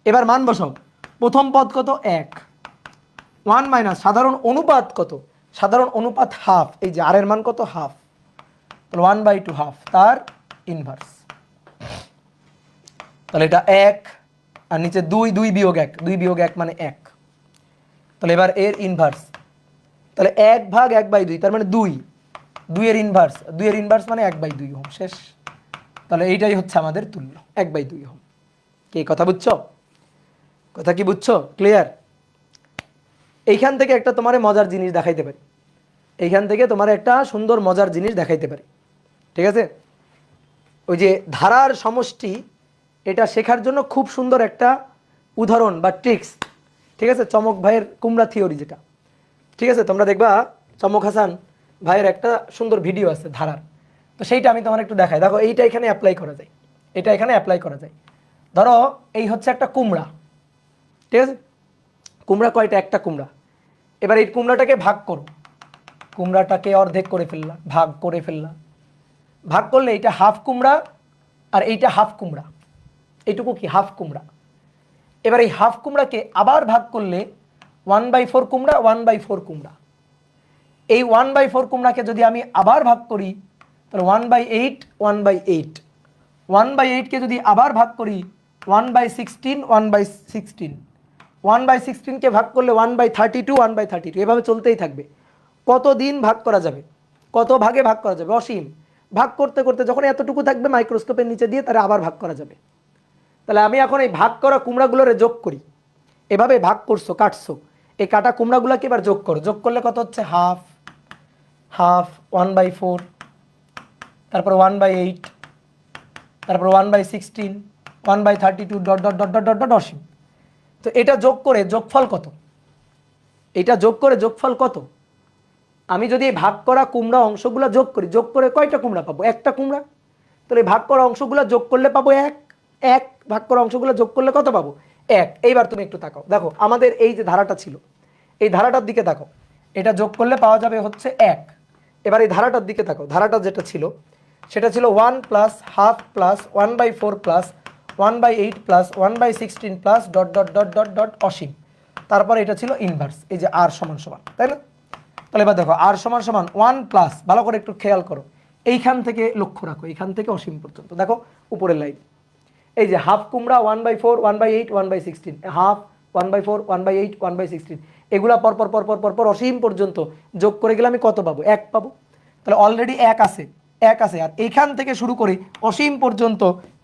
[SPEAKER 1] এবার মান বসাও। প্রথম পদ কত? 1। 1 মাইনাস সাধারণ অনুপাত কত? সাধারণ অনুপাত হাফ। এই যে আর এর মান কত? হাফ। তাহলে 1/2 হাফ, তার ইনভার্স। তাহলে এটা 1 আর নিচে 2, 2 বিয়োগ 1, 2 বিয়োগ 1 মানে 1। তাহলে এবার এর ইনভার্স। তাহলে 1 ভাগ 1/2, তার মানে 2। 2 এর ইনভার্স, 2 এর ইনভার্স মানে 1/2 ওহম। শেষ। তাহলে এইটাই হচ্ছে আমাদের তুল্য, 1/2 ওহম। কি কথা বুঝছো? কথা কি বুঝছো? ক্লিয়ার? এইখান থেকে একটা তোমার মজার জিনিস দেখাইতে পারি। এইখান থেকে তোমার একটা সুন্দর মজার জিনিস দেখাইতে পারি। ঠিক আছে? ওই যে ধারার সমষ্টি, এটা শেখার জন্য খুব সুন্দর একটা উদাহরণ বা ট্রিক্স। ঠিক আছে? চমক ভাইয়ের কুমড়া থিওরি যেটা। ঠিক আছে? তোমরা দেখবা চম্মক হাসান ভাইয়ের একটা সুন্দর ভিডিও আছে ধারার, তো সেইটা আমি তোমার একটু দেখাই। দেখো এইটা এখানে অ্যাপ্লাই করা যায়, এটা এখানে অ্যাপ্লাই করা যায়। ধরো এই হচ্ছে একটা কুমড়া, ঠিক আছে? কুমড়া কয়টা? একটা কুমড়া। এবার এই কুমড়াটাকে ভাগ করো, কুমড়াটাকে অর্ধেক করে ফেললাম, ভাগ করে ফেললাম। ভাগ করলে এইটা হাফ কুমড়া আর এইটা হাফ কুমড়া, এইটুকু কি হাফ কুমড়া। এবার এই হাফ কুমড়াকে আবার ভাগ করলে 1/4 কুমড়া, 1/4 কুমড়া। এই 1/4 কুমড়াকে যদি আমি আবার ভাগ করি তাহলে 1/8, 1/8। 1/8কে যদি আবার ভাগ করি 1/16, 1/16। 1/16কে ভাগ করলে 1/32, 1/32। এভাবে চলতেই থাকবে। কত দিন ভাগ করা যাবে, কত ভাগে ভাগ করা যাবে? অসীম। ভাগ করতে করতে যখন এতটুকু থাকবে মাইক্রোস্কোপের নিচে দিয়ে তারা আবার ভাগ করা যাবে। তাহলে আমি এখন এই ভাগ করা কুমড়াগুলোরে যোগ করি। এভাবে ভাগ করছো, কাটছো, এই কাটা কুমড়াগুলোকে এবার যোগ করো। যোগ করলে কত হচ্ছে? হাফ, হাফ, 1/4, তারপর 1/8, তারপর 1/16, 1/32, dot dot dot dot dot dot অসীম। তো এটা যোগ করে যোগফল কত? এটা যোগ করে যোগফল কত? আমি যদি এই ভাগ করা কুমড়া অংশগুলো যোগ করি, যোগ করে কয়টা কুমড়া পাবো? একটা কুমড়া। তাহলে ভাগ করা অংশগুলো যোগ করলে পাবো এক। এক ভাগ করা অংশগুলো যোগ করলে কত পাবো? এক। এইবার তুমি একটু তাকাও, দেখো আমাদের এই যে ধারাটা ছিল, এই ধারাটার দিকে তাকাও, এটা যোগ করলে পাওয়া যাবে হচ্ছে এক। এবার এই ধারাটার দিকে তাকাও, ধারাটা যেটা ছিল সেটা ছিল 1 plus half plus 1/4 plus 1/8 plus 1/16 plus dot dot dot dot dot অসীম। তারপরে এটা ছিল ইনভার্স, এই যে আর সমান সমান, তাই না? তাহলে এবার দেখো আর সমান সমান 1 প্লাস, ভালো করে একটু খেয়াল করো, এইখান থেকে লক্ষ্য রাখো, এইখান থেকে অসীম পর্যন্ত দেখো উপরের লাইন। এই যে হাফ কুমড়া 1/4, 1/8, 1/16, হাফ 1/4, 1/8, 1/16, এগুলা পরপর পরপর পরপর অসীম পর্যন্ত যোগ করে গেলে আমি কত পাবো? এক পাবো। তাহলে অলরেডি এক আছে, এক আছে। আর এইখান থেকে শুরু করে অসীম পর্যন্ত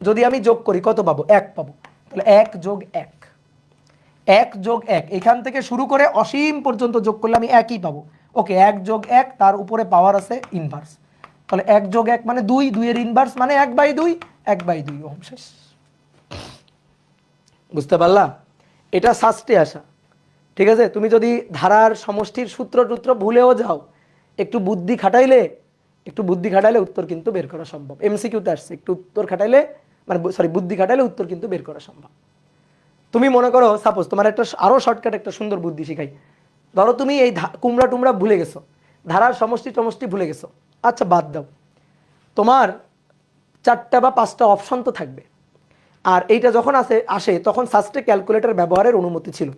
[SPEAKER 1] যদি আমি যোগ করি কত পাবো? এক পাবো। তাহলে 1 যোগ 1, 1 যোগ 1, এখান থেকে শুরু করে অসীম পর্যন্ত যোগ করলে আমি একই পাবো। ওকে, 1 যোগ 1, তার উপরে পাওয়ার আছে ইনভার্স। তাহলে 1 যোগ 1 মানে 2, 2 এর ইনভার্স মানে 1/2, 1/2 ওহম। শেষ। বুঝতে পারলা? এটা শাস্ত্রে আসা, ঠিক আছে? তুমি যদি ধারার সমষ্টির সূত্র টুত্র ভুলেও যাও, একটু বুদ্ধি খাটাইলে, একটু বুদ্ধি খাটাইলে উত্তর কিন্তু বের করা সম্ভব। এমসিকিউতে আসছে, একটু উত্তর খাটাইলে, মানে সরি বুদ্ধি খাটাইলে উত্তর কিন্তু বের করা সম্ভব। তুমি মনে করো সাপোজ তোমার একটা আরো শর্টকাট একটা সুন্দর বুদ্ধি শিখাই। ধরো তুমি এই কুমড়া টুমড়া ভুলে গেছো, ধারার সমষ্টি টমষ্টি ভুলে গেছো, আচ্ছা বাদ দাও, তোমার 4টা বা 5টা অপশন তো থাকবে। আর এইটা যখন আসে তখন সাস্টে ক্যালকুলেটর ব্যবহারের অনুমতি ছিল,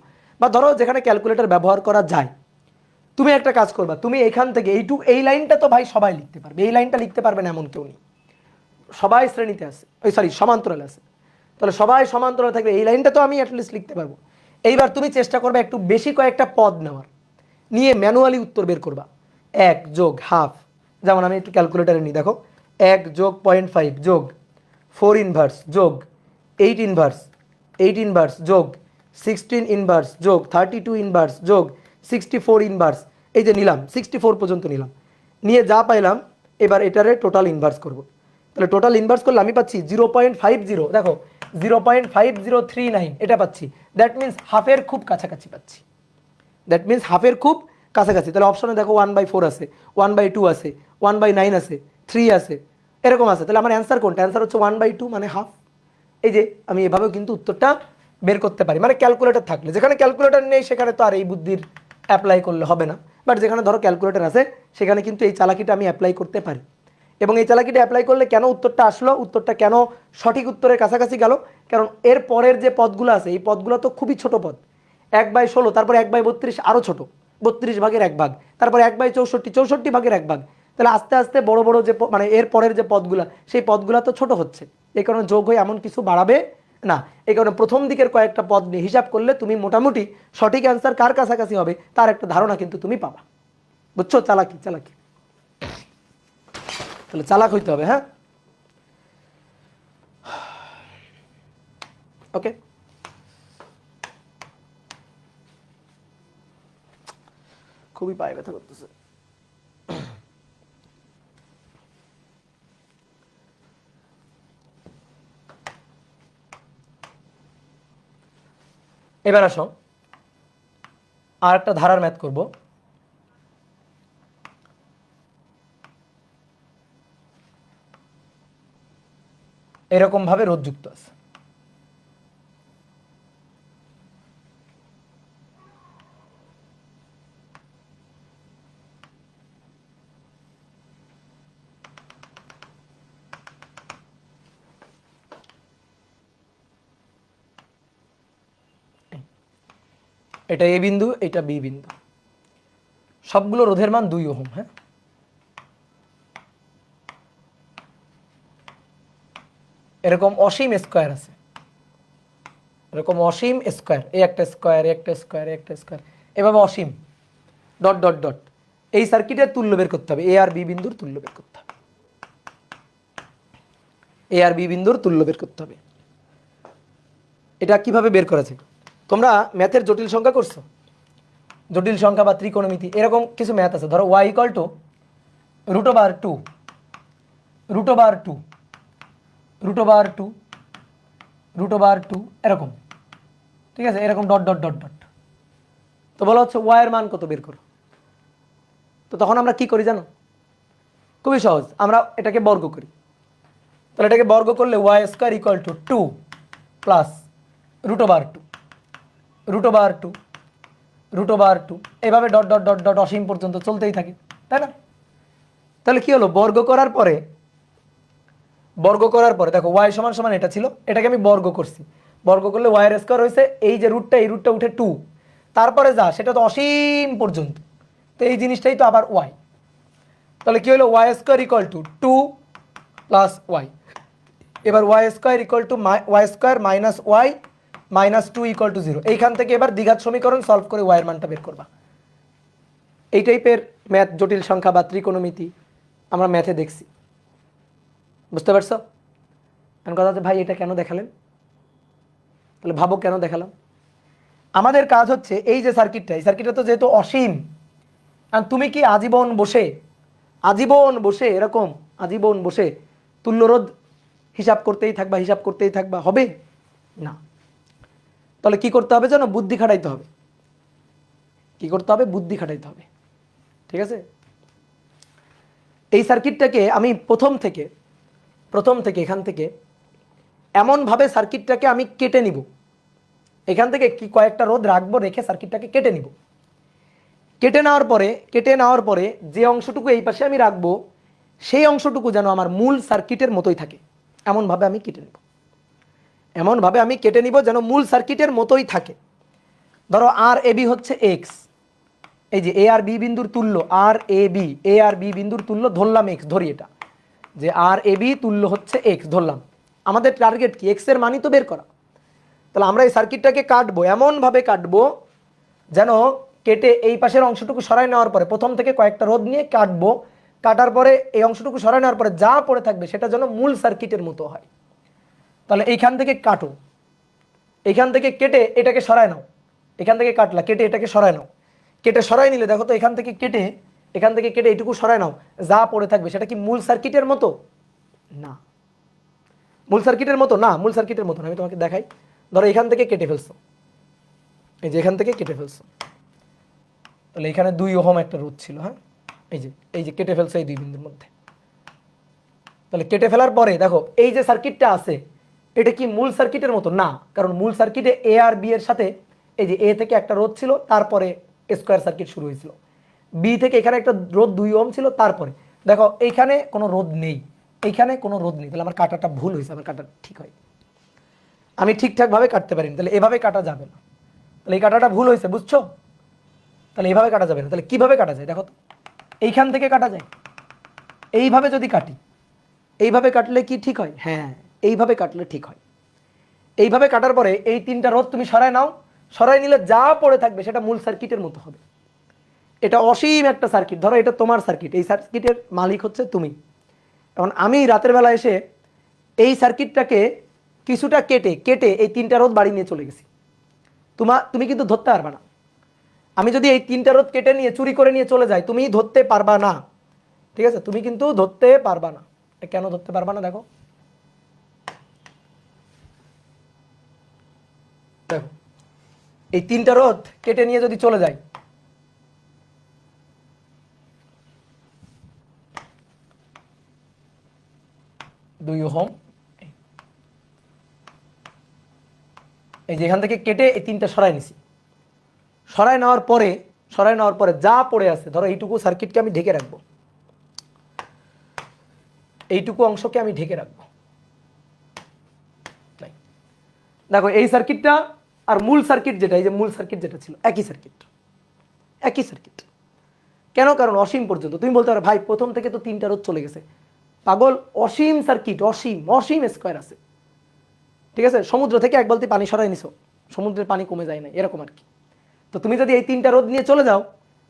[SPEAKER 1] বা ধরো যেখানে ক্যালকুলেটর ব্যবহার করা যায়। তুমি একটা কাজ করবা, তুমি এখান থেকে এই লাইনটা তো ভাই সবাই লিখতে পারবে, এই লাইনটা লিখতে পারবে না এমন কেউ নেই, সবাই শ্রেণীতে আছে, ওই সরি সমান্তরালে আছে। তাহলে সবাই সমান্তরালে থাকবে, এই লাইনটা তো আমি অ্যাটলিস্ট লিখতে পারবো। এইবার তুমি চেষ্টা করবে একটু বেশি কয়েকটা পদ নেওয়ার, নিয়ে ম্যানুয়ালি উত্তর বের করবা। 1 যোগ হাফ, যেমন আমি একটু ক্যালকুলেটারে নিই, দেখো 1 যোগ 0.5 যোগ 4 ইনভার্স যোগ 8 ইনভার্স, 8 ইনভার্স যোগ 16 ইনভার্স যোগ 32 ইনভার্স যোগ 64 ইনভার্স। এই যে নিলাম 64 পর্যন্ত নিলাম, নিয়ে যা পাইলাম এবার এটারে টোটাল ইনভার্স করব। তাহলে টোটাল ইনভার্স করলে আমি পাচ্ছি 0.50, দেখো 0.5039 এটা পাচ্ছি। দ্যাট মিনস হাফের খুব কাছাকাছি পাচ্ছি, দ্যাট মিনস হাফের খুব কাছাকাছি। তাহলে অপশনে দেখো 1/4 আছে, 1/2 আছে, 1/9 আছে, 3 আছে, এরকম আছে। তাহলে আমার অ্যান্সার কোনটা? অ্যান্সার হচ্ছে 1/2 মানে হাফ। এই যে আমি এভাবেও কিন্তু উত্তরটা বের করতে পারি, মানে ক্যালকুলেটর থাকলে। যেখানে ক্যালকুলেটর নেই সেখানে তো আর এই বুদ্ধির অ্যাপ্লাই করলে হবে না, বাট যেখানে ধরো ক্যালকুলেটর আছে সেখানে কিন্তু এই চালাকিটা আমি অ্যাপ্লাই করতে পারি। এবং এই চালাকিটা অ্যাপ্লাই করলে কেন উত্তরটা আসলো, উত্তরটা কেন সঠিক উত্তরের কাছাকাছি গেল, কারণ এর পরের যে পদগুলো আছে এই পদগুলো তো খুবই ছোট পদ। 1/16, তারপর 1/32 আরও ছোট, 32 ভাগের 1 ভাগ, তারপর 1/64, 64 ভাগের 1 ভাগ। তাহলে আস্তে আস্তে বড় বড় যে মানে এর পরের যে পদগুলা সেই পদগুলা তো ছোট হচ্ছে, এই কারণে যোগ হয়ে এমন কিছু বাড়াবে না। এই কারণে প্রথম দিকের কয়েকটা পদ নিয়ে হিসাব করলে তুমি মোটামুটি সঠিক অ্যান্সার কার কাছাকাছি হবে তার একটা ধারণা কিন্তু তুমি পাবা। বুঝছো? চালাকি চালাকি, তাহলে চালাক হইতে হবে। হ্যাঁ, ওকে। খুবই পায়ে ব্যথা করতেছে। এবার আসো আর একটা ধারার ম্যাথ করব। এরকম ভাবে রোধ যুক্ত আছে। এটা এ বিন্দু, এটা বি বিন্দু, সবগুলো রোধের মান 2 ওহম। হ্যাঁ, এরকম অসীম স্কয়ার আছে, এরকম অসীম স্কয়ার, এই একটা স্কয়ার, এই একটা স্কয়ার, এই একটা স্কয়ার, এভাবে অসীম ডট ডট ডট। এই সার্কিটের তুল্য বের করতে হবে, এ আর বি বিন্দুর তুল্য বের করতে হবে, এ আর বি বিন্দুর তুল্য বের করতে হবে। এটা কিভাবে বের করেছে? তোমরা ম্যাথের জটিল সংখ্যা করছো, জটিল সংখ্যা বা ত্রিকোণমিতি, এরকম কিছু ম্যাথ আছে। ধরো y equal to root over 2, root over 2, root over 2, root over 2, এরকম, ঠিক আছে, এরকম ডট ডট ডট ডট। তো বলা হচ্ছে y এর মান কত বের করো। তো তখন আমরা কি করি জানো? খুবই সহজ, আমরা এটাকে বর্গ করি। তাহলে এটাকে বর্গ করলে y square equal to 2 plus root over 2, root over 2, root over 2, এভাবে ডট ডট ডট ডট অসীম পর্যন্ত চলতেই থাকে, তাই না? তাহলে কি হলো, বর্গ করার পরে, বর্গ করার পরে দেখো y সমান সমান এটা ছিল, এটাকে আমি বর্গ করছি, বর্গ করলে y এর স্কয়ার হয়েছে, এই যে রুটটা, এই রুটটা উঠে 2, তারপরে যা সেটা তো অসীম পর্যন্ত, তো এই জিনিসটাই তো আবার y। তাহলে কি হলো, y square equal to 2 plus y। এবার y square equal two y square minus y minus 2 equal to 0। এইখান থেকে এবার দ্বিঘাত সমীকরণ সলভ করে y এর মানটা বের করবা। এই টাইপের ম্যাথ, জটিল সংখ্যা বা ত্রিকোণমিতি আমরা ম্যাথে দেখছি, বুঝতে পারছো? এখন কথা হচ্ছে ভাই এটা কেন দেখালেন? তাহলে ভাবো কেন দেখালাম। আমাদের কাজ হচ্ছে এই যে সার্কিটটা, এই সার্কিটটা তো যেহেতু অসীম, আর তুমি কি আজীবন বসে, আজীবন বসে এরকম আজীবন বসে তুল্যরোধ হিসাব করতেই থাকবা, হিসাব করতেই থাকবা? হবে না। তাহলে কি করতে হবে জানো? বুদ্ধি খাটাইতে হবে। কি করতে হবে? বুদ্ধি খাটাইতে হবে, ঠিক আছে? এই সার্কিটটাকে আমি প্রথম থেকে এখান থেকে এমনভাবে সার্কিটটাকে আমি কেটে নিব, এখান থেকে কি কয়েকটা রোধ রাখবো, রেখে সার্কিটটাকে কেটে নিব। কেটে নেওয়ার পরে যে অংশটুকু এই পাশে আমি রাখবো, সেই অংশটুকু যেন আমার মূল সার্কিটের মতোই থাকে, এমনভাবে আমি কেটে নিব, এমনভাবে আমি কেটে নিব যেন মূল সার্কিটের মতোই থাকে। ধরো আর এ বি হচ্ছে এক্স, এই যে এ আর বি বিন্দুর তুল্য, আর এ বি, এ আর বি বিন্দুর তুল্য ধরলাম এক্স, ধরি এটা যে আর এ বি তুল্য হচ্ছে এক্স ধরলাম। আমাদের টার্গেট কি? এক্স এর মানই তো বের করা। তাহলে আমরা এই সার্কিটটাকে কাটবো, এমনভাবে কাটবো যেন কেটে এই পাশের অংশটুকু সরাই নেওয়ার পরে, প্রথম থেকে কয়েকটা রোধ নিয়ে কাটবো, কাটার পরে এই অংশটুকু সরাই নেওয়ার পরে যা পড়ে থাকবে সেটা যেন মূল সার্কিটের মতো হয়। তাহলে এইখান থেকে কাটো, এইখান থেকে কেটে এটাকে সরাই নাও, এখান থেকে কাটলা, কেটে এটাকে সরাই নাও, কেটে সরাই নিলে দেখো তো এখান থেকে কেটে এইটুকু সরাই নাও, যা পড়ে থাকবে সেটা কি মূল সার্কিটের মতো? না, মূল সার্কিটের মতো না, মূল সার্কিটের মতো না। আমি তোমাকে দেখাই, ধরো এখান থেকে কেটে ফেলছো, এই যে এখান থেকে কেটে ফেলছো, তাহলে এখানে 2 ওহম একটা রোধ ছিল, হ্যাঁ, এই যে কেটে ফেলছো এই দুই বিন্দুর মধ্যে। তাহলে কেটে ফেলার পরে দেখো এই যে সার্কিটটা আছে, এটা কি মূল সার্কিটের মতো? না, কারণ মূল সার্কিটে এ আর বি এর সাথে এই যে এ থেকে একটা রোধ ছিল, তারপরে স্কোয়ার সার্কিট শুরু হয়েছিল, বি থেকে এখানে একটা রোধ 2 ওহম ছিল, তারপরে দেখো এইখানে কোনো রোধ নেই, এইখানে কোনো রোধ নেই। তাহলে আমার কাটাটা ভুল হয়েছে, আমার কাটা ঠিক হয়, আমি ঠিকঠাকভাবে কাটতে পারিনি, তাহলে এভাবে কাটা যাবে না, তাহলে এই কাটাটা ভুল হয়েছে, বুঝছো? তাহলে এইভাবে কাটা যাবে না। তাহলে কিভাবে কাটা যায় দেখো তো, এইখান থেকে কাটা যায়, এইভাবে যদি কাটি, এইভাবে কাটলে কি ঠিক হয়? হ্যাঁ, এইভাবে কাটলে ঠিক হয়। এইভাবে কাটার পরে এই 3টা রোধ তুমি সরায় নাও, সরাই নিলে যা পড়ে থাকবে সেটা মূল সার্কিটের মতো হবে। এটা অসীম একটা সার্কিট, ধরো এটা তোমার সার্কিট, এই সার্কিটের মালিক হচ্ছে তুমি। এখন আমি রাতের বেলা এসে এই সার্কিটটাকে কিছুটা কেটে কেটে এই 3টা রোধ বাড়ি নিয়ে চলে গেছি, তুমি কিন্তু ধরতে পারবা না। আমি যদি এই 3টা রোধ কেটে নিয়ে চুরি করে নিয়ে চলে যাই, তুমি ধরতে পারবা না, ঠিক আছে? তুমি কিন্তু ধরতে পারবা না। কেন ধরতে পারবা না? দেখো দেখো এই 3টা রোধ কেটে নিয়ে যদি চলে যায়, দুই ওহম, এই যে এখান থেকে কেটে এই 3টা সরাই নিছি। সরাই নেওয়ার পরে যা পড়ে আছে, ধরো এইটুকু সার্কিটকে আমি ঢেকে রাখবো, এইটুকু অংশকে আমি ঢেকে রাখবো। দেখো এই সার্কিটটা আর মূল সার্কিট যেটা, এই যে মূল সার্কিট যেটা ছিল একই সার্কিট। কেন? কারণ অসীম পর্যন্ত। তুমি বলতে পারো ভাই প্রথম থেকে তো 3টা রোধ চলে গেছে। পাগল, অসীম সার্কিট, অসীম স্কোয়ার আছে। ঠিক আছে, সমুদ্র থেকে এক বালতি পানি সরাই নিছো, সমুদ্রের পানি কমে যায় না, এরকম আর কি। তো তুমি যদি এই 3টা রোধ নিয়ে চলে যাও,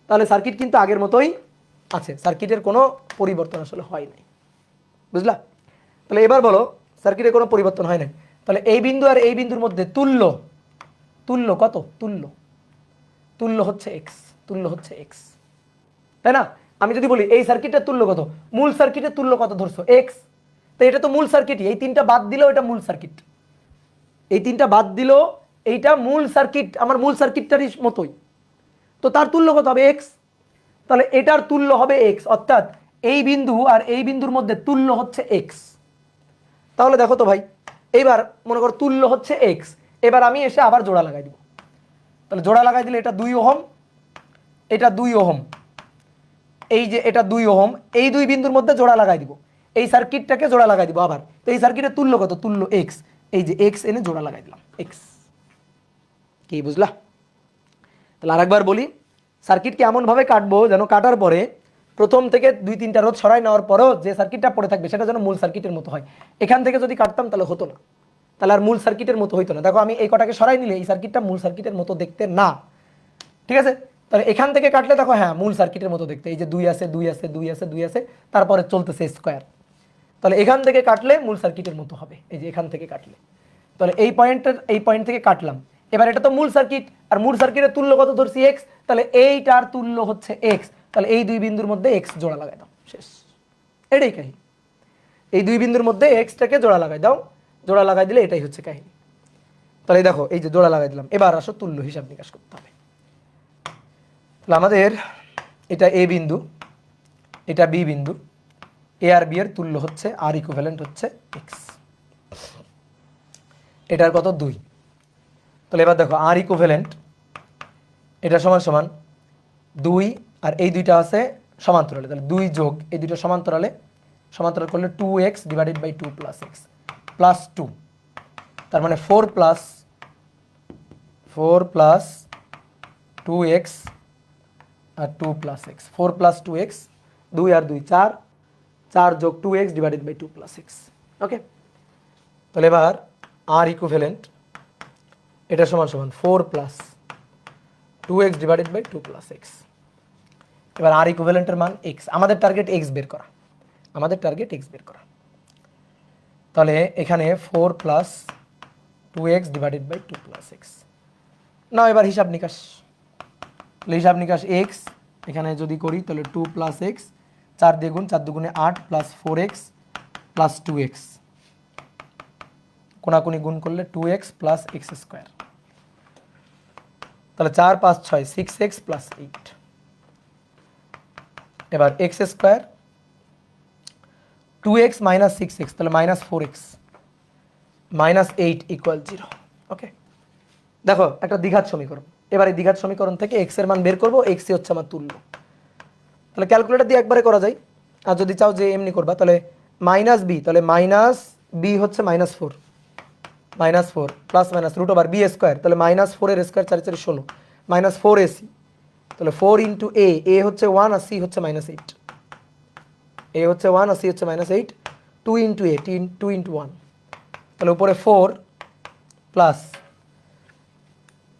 [SPEAKER 1] তাহলে সার্কিট কিন্তু আগের মতোই আছে, সার্কিটের কোনো পরিবর্তন আসলে হয় নাই। বুঝলা? তাহলে এবার বলো সার্কিটের কোনো পরিবর্তন হয় নাই, তাহলে এই বিন্দু আর এই বিন্দুর মধ্যে তুল্য কত? তুল্য হচ্ছে এক্স, তাই না? আমি যদি বলি এই সার্কিটের তুল্য কত, মূল সার্কিটের তুল্য কত ধরছো? এক্স। তো এটা তো মূল সার্কিটই, এই 3টা বাদ দিলেও এটা মূল সার্কিট, এই 3টা বাদ দিলেও এইটা মূল সার্কিট, আমার মূল সার্কিটটারই মতোই। তো তার তুল্য কত হবে? এক্স। তাহলে এটার তুল্য হবে এক্স, অর্থাৎ এই বিন্দু আর এই বিন্দুর মধ্যে তুল্য হচ্ছে এক্স। তাহলে দেখো তো ভাই, এইবার মনে করো তুল্য হচ্ছে এক্স, এবার আমি এসে আবার জোড়া লাগাই দিব। তাহলে জোড়া লাগাই দিলে এটা 2 ওহম, এটা 2 ওহম, এই যে এটা 2 ওহম, এই দুই বিন্দুর মধ্যে জোড়া লাগাই দিব, এই সার্কিটটাকে জোড়া লাগাই দিব আবার। তো এই সার্কিটের তুল্য কত? তুল্য এক্স, এই যে এক্স এনে জোড়া লাগাই দিলাম, এক্স। কি বুঝলা? তাহলে আরেকবার বলি, সার্কিটকে এমনভাবে কাটবো যেন কাটার পরে প্রথম থেকে 2-3টা রোধ সরাই নেওয়ার পরেও যে সার্কিটটা পড়ে থাকবে সেটা যেন মূল সার্কিটের মতো হয়। এখান থেকে যদি কাটতাম তাহলে হতো না, তাহলে আর মূল সার্কিটের মতো হইতো না। দেখো আমি এই কটাকে সরাই নিলে এই সার্কিটটা মূল সার্কিটের মতো দেখতে না, ঠিক আছে? তাহলে এখান থেকে কাটলে দেখো হ্যাঁ মূল সার্কিটের মতো দেখতে, এই যে 2 আছে, তারপরে চলতেছে স্কোয়ার। তাহলে এখান থেকে কাটলে মূল সার্কিটের মতো হবে, এই যে এখান থেকে কাটলে। তাহলে এই পয়েন্ট থেকে কাটলাম, এবার এটা তো মূল সার্কিট, আর মূল সার্কিটের তুল্য কত ধরছি? এক্স। তাহলে এইটার তুল্য হচ্ছে এক্স, তাহলে এই দুই বিন্দুর মধ্যে এক্স জোড়া লাগাই দাও, শেষ। এটাই কাহিনী, এই দুই বিন্দুর মধ্যে এক্সটাকে জোড়া লাগাই দাও, জোড়া লাগাই দিলে এটাই হচ্ছে কাহিনী। তাহলে দেখো এই যে জোড়া লাগাই দিলাম, এবার আসো তুল্য হিসাব নিকাশ করতে হবে। তাহলে আমাদের এটা এ বিন্দু, এটা বি বিন্দু, এ আর বি এর তুল্য হচ্ছে আর ইকুইভ্যালেন্ট হচ্ছে এক্স, এটার কত? 2। তাহলে এবার দেখো আর ইকুইভ্যালেন্ট এটা সমান সমান 2, আর এই দুইটা আছে সমান্তরালে, তাহলে 2 যোগ এই দুটো সমান্তরাল করলে 2x divided by 2 plus x plus 2, তার মানে 4 প্লাস 2x আর 2 প্লাস এক্স, 4 প্লাস 2x, 2 আর 2 4, 4 যোগ 2x divided by 2 plus x. Okay, তাহলে এবার আর ইকুইভ্যালেন্ট এটা সমান সমান 4 plus 2x divided by 2 plus x. এবার আর ইকুইভ্যালেন্টের মান এক্স, আমাদের টার্গেট এক্স বের করা, তাহলে এখানে 4 plus 2x divided by 2 plus x. নাও এবার হিসাব নিকাশ এক্স এখানে যদি করি তাহলে 2 প্লাস এক্স, 4 দিয়ে গুণ, 4 দুগুণে 8 প্লাস 4x প্লাস 2x, কোনাকুনি গুণ করলে 2x প্লাস এক্স স্কোয়ার, তাহলে 4 5 6 6x প্লাস 8। এবার x square 2x minus 6x, তাহলে মাইনাস 4x মাইনাস 8 ইকুয়াল 0। ওকে, দেখো একটা দ্বিঘাত সমীকরণ, এবার এই দ্বিঘাত সমীকরণ থেকে x এর মান বের করবো, x হচ্ছে আমার তুল্য। তাহলে ক্যালকুলেটর দিয়ে একবারে করা যায়, আর যদি চাও যে এমনি করবা তাহলে মাইনাস বি, তাহলে মাইনাস বি হচ্ছে -4 plus minus root over B square, তাহলে -4 এর স্কোয়ার 4 4 16 মাইনাস 4ac, তাহলে 4 ইন্টু এ হচ্ছে 1 আর সি হচ্ছে -8, এ হচ্ছে 1 আর সি হচ্ছে -8, 2 ইন্টু এ 2 ইন্টু 1, তাহলে উপরে 4 প্লাস,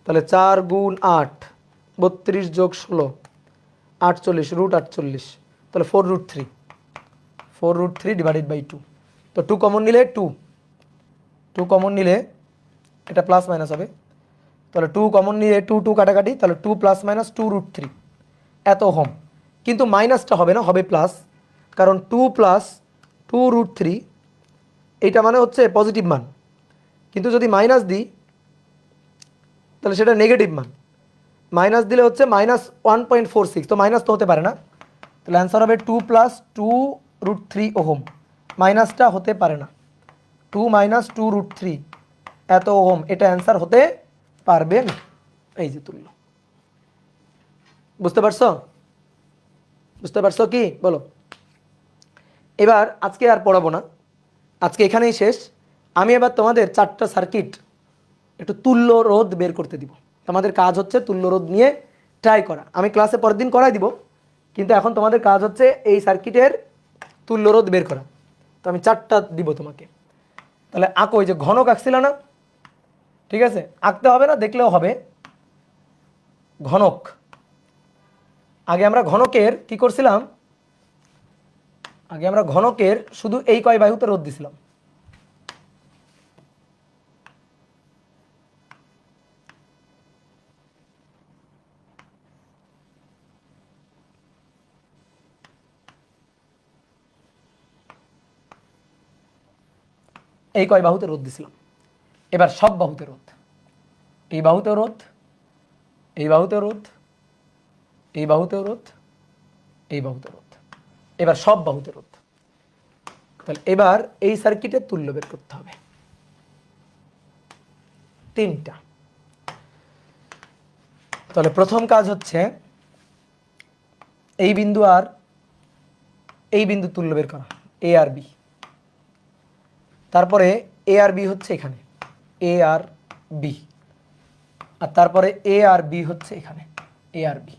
[SPEAKER 1] তাহলে 4 গুণ 8 32 যোগ 16 48 রুট 48, তাহলে 4 রুট 3 ডিভাইডেড বাই 2। তো 2 কমন নিলে 2 কমন নিলে এটা প্লাস মাইনাস হবে, তাহলে 2 কমন নিলে 2 কাটাকাটি, তাহলে 2 প্লাস মাইনাস 2 রুট 3 এত ওহম, কিন্তু মাইনাসটা হবে না, হবে প্লাস, কারণ 2 প্লাস 2 রুট 3 এইটা মানে হচ্ছে পজিটিভ মান, কিন্তু যদি মাইনাস দিই তাহলে সেটা নেগেটিভ মান, মাইনাস দিলে হচ্ছে -1.46, তো মাইনাস তো হতে পারে না, তাহলে অ্যান্সার হবে 2 প্লাস 2 রুট 3 ওহম, মাইনাসটা হতে পারে না, 2 মাইনাস 2 রুট 3 এত ওহম, এটা অ্যান্সার হতে পারবে না। এই যে তুল্য, বুঝতে পারছো? বুঝতে পারছো কি বলো? এবার আজকে আর পড়াবো না, আজকে এখানেই শেষ। আমি এবার তোমাদের 4টা সার্কিট একটু তুল্য রোধ বের করতে দিব। তোমাদের কাজ হচ্ছে তুল্য রোধ নিয়ে ট্রাই করা। আমি ক্লাসে পরের দিন করাই দিব, কিন্তু এখন তোমাদের কাজ হচ্ছে এই সার্কিটের তুল্য রোধ বের করা। তো আমি 4টা দিব তোমাকে। তাহলে আঁকো, ওই যে ঘনক আঁকছিল না, ঠিক আছে, আঁকতে হবে না, দেখলেও হবে। ঘনক, আগে আমরা ঘনকের কি করছিলাম, আগে আমরা ঘনকের শুধু এই কয় বাহুতে রোধ দিছিলাম। এই কয় বাহুতে রোধ দিছিলাম। এবার সব বাহুতে রোধ, এই বাহুতে রোধ, এই বাহুতে রোধ, এই বাহুতে রোধ, এই বাহুতে রোধ, এবার সব বাহুতে রোধ। তাহলে এবার এই সার্কিটের তুল্য বের করতে হবে 3টা। তাহলে প্রথম কাজ হচ্ছে এই বিন্দু আর এই বিন্দু তুল্য বের করা, এ আর বি। তারপরে এ আর বি হচ্ছে এখানে, এ আর বি, আর তারপরে এ আর বি হচ্ছে এখানে, এ আর বি।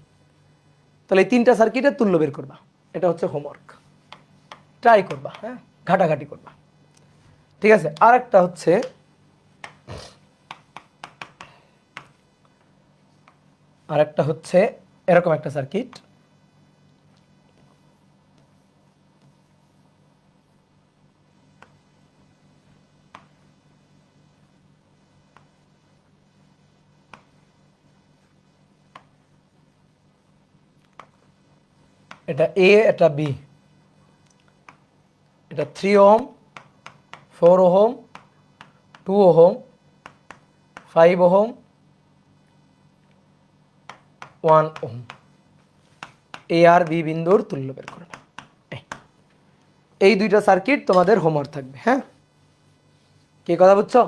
[SPEAKER 1] তাহলে এই 3টা সার্কিটের তুল্য বের করবা। এটা হচ্ছে হোমওয়ার্ক, ট্রাই করবা, হ্যাঁ, ঘাটাঘাটি করবা, ঠিক আছে? আর একটা হচ্ছে এরকম একটা সার্কিট, এটা এ, এটা বি, এটা 3 ohm, 4 ohm, 2 ohm, 5 ohm, 1 ohm. A আর বি বিন্দুর তুল্য বের করবে। এই 2টা সার্কিট তোমাদের হোমওয়ার্ক থাকবে, হ্যাঁ? কি কথা বুঝছো?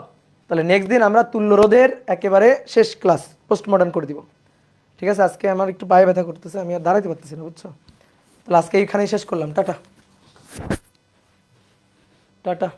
[SPEAKER 1] তাহলে নেক্সট দিন আমরা তুল্য রোধের একেবারে শেষ ক্লাস পোস্ট মডার্ন করে দিব, ঠিক আছে? আজকে আমার একটু পায়ে ব্যথা করতেছে, আমি আর দাঁড়াইতে পারতেছি না, বুঝছো? তাহলে আজকে এইখানেই শেষ করলাম। Tata tata.